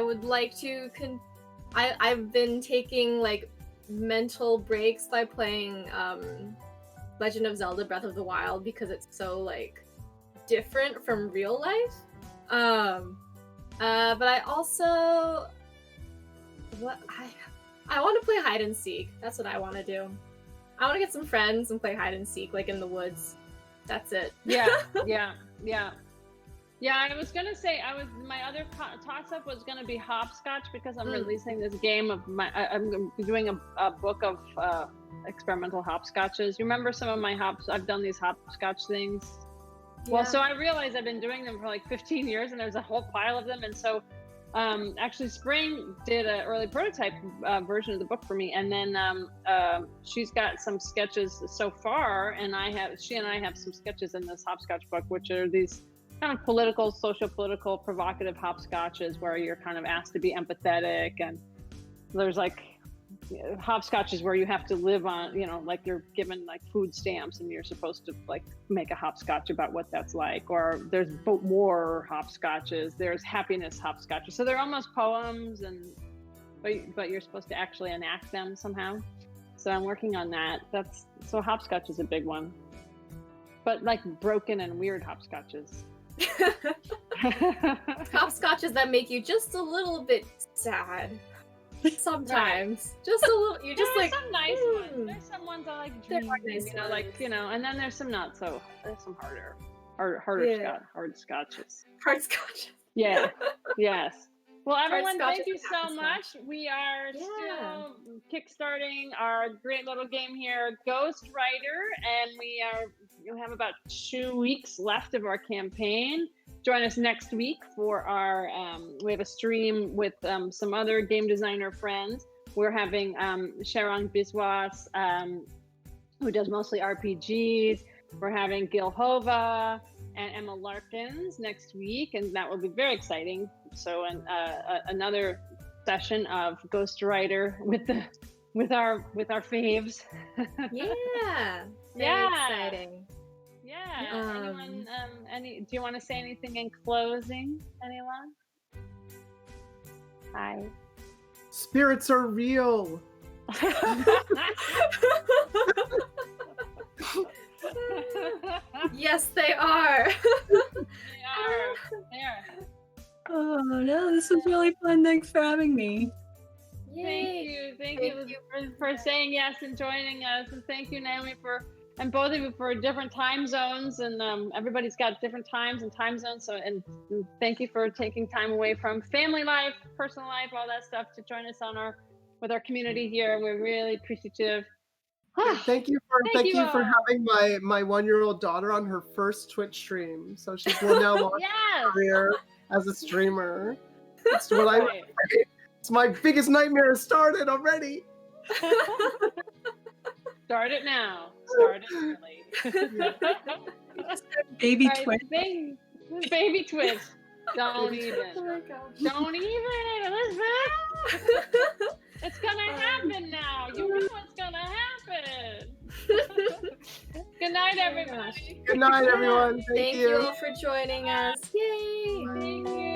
would like to I've been taking mental breaks by playing Legend of Zelda Breath of the Wild because it's so different from real life. But I also I want to play hide and seek. That's what I want to do. I want to get some friends and play hide and seek in the woods. That's it. Yeah. I was gonna say my other toss-up was gonna be hopscotch because I'm releasing this game of I'm doing a book of experimental hopscotches. You remember some of my I've done these hopscotch things. Yeah. Well, so I realized I've been doing them for 15 years, and there's a whole pile of them, and so. Actually, Spring did an early prototype version of the book for me, and then she's got some sketches so far, and she and I have some sketches in this hopscotch book, which are these kind of political, social-political, provocative hopscotches where you're kind of asked to be empathetic, and there's hopscotches where you have to live on, you're given food stamps and you're supposed to make a hopscotch about what that's like, or there's war hopscotches, there's happiness hopscotches, so they're almost poems, but you're supposed to actually enact them somehow. So I'm working on that. So hopscotch is a big one, but broken and weird hopscotches. Hopscotches that make you just a little bit sad. Sometimes, just a little. You just some nice ones. There's some ones I dreamy, nice and then there's some not so. There's some harder hard scotches. Hard scotches. Yeah. Yes. Well, everyone, Scotch thank is you a so happy much. scotch. We are Yeah. still kickstarting our great little game here, Ghost Rider, and you have about 2 weeks left of our campaign. Join us next week for our we have a stream with some other game designer friends. We're having Sharon Biswas, who does mostly RPGs. We're having Gil Hova and Emma Larkins next week, and that will be very exciting. So, another session of Ghost Rider with our faves. Yeah. Very Yeah. exciting. Yeah. Anyone? Do you want to say anything in closing? Anyone? Hi. Spirits are real. Yes, they are. They are. Oh no, this was really fun. Thanks for having me. Yay. Thank you for saying yes and joining us, and thank you, Naomi, and both of you for different time zones, and everybody's got different times and time zones. So, and thank you for taking time away from family life, personal life, all that stuff to join us with our community here. We're really appreciative. Thank you for having my 1-year-old daughter on her first Twitch stream. So she will now launch her career as a streamer. That's what it's my biggest nightmare has started already. Start it now. Start it early. Baby Right, Twitch. Baby Twitch. Don't even. Oh my gosh. Don't even, Elizabeth. It's gonna happen now. You know it's gonna happen. Good night, everybody. Good night, everyone. Thank you all for joining us. Yay. Thank you.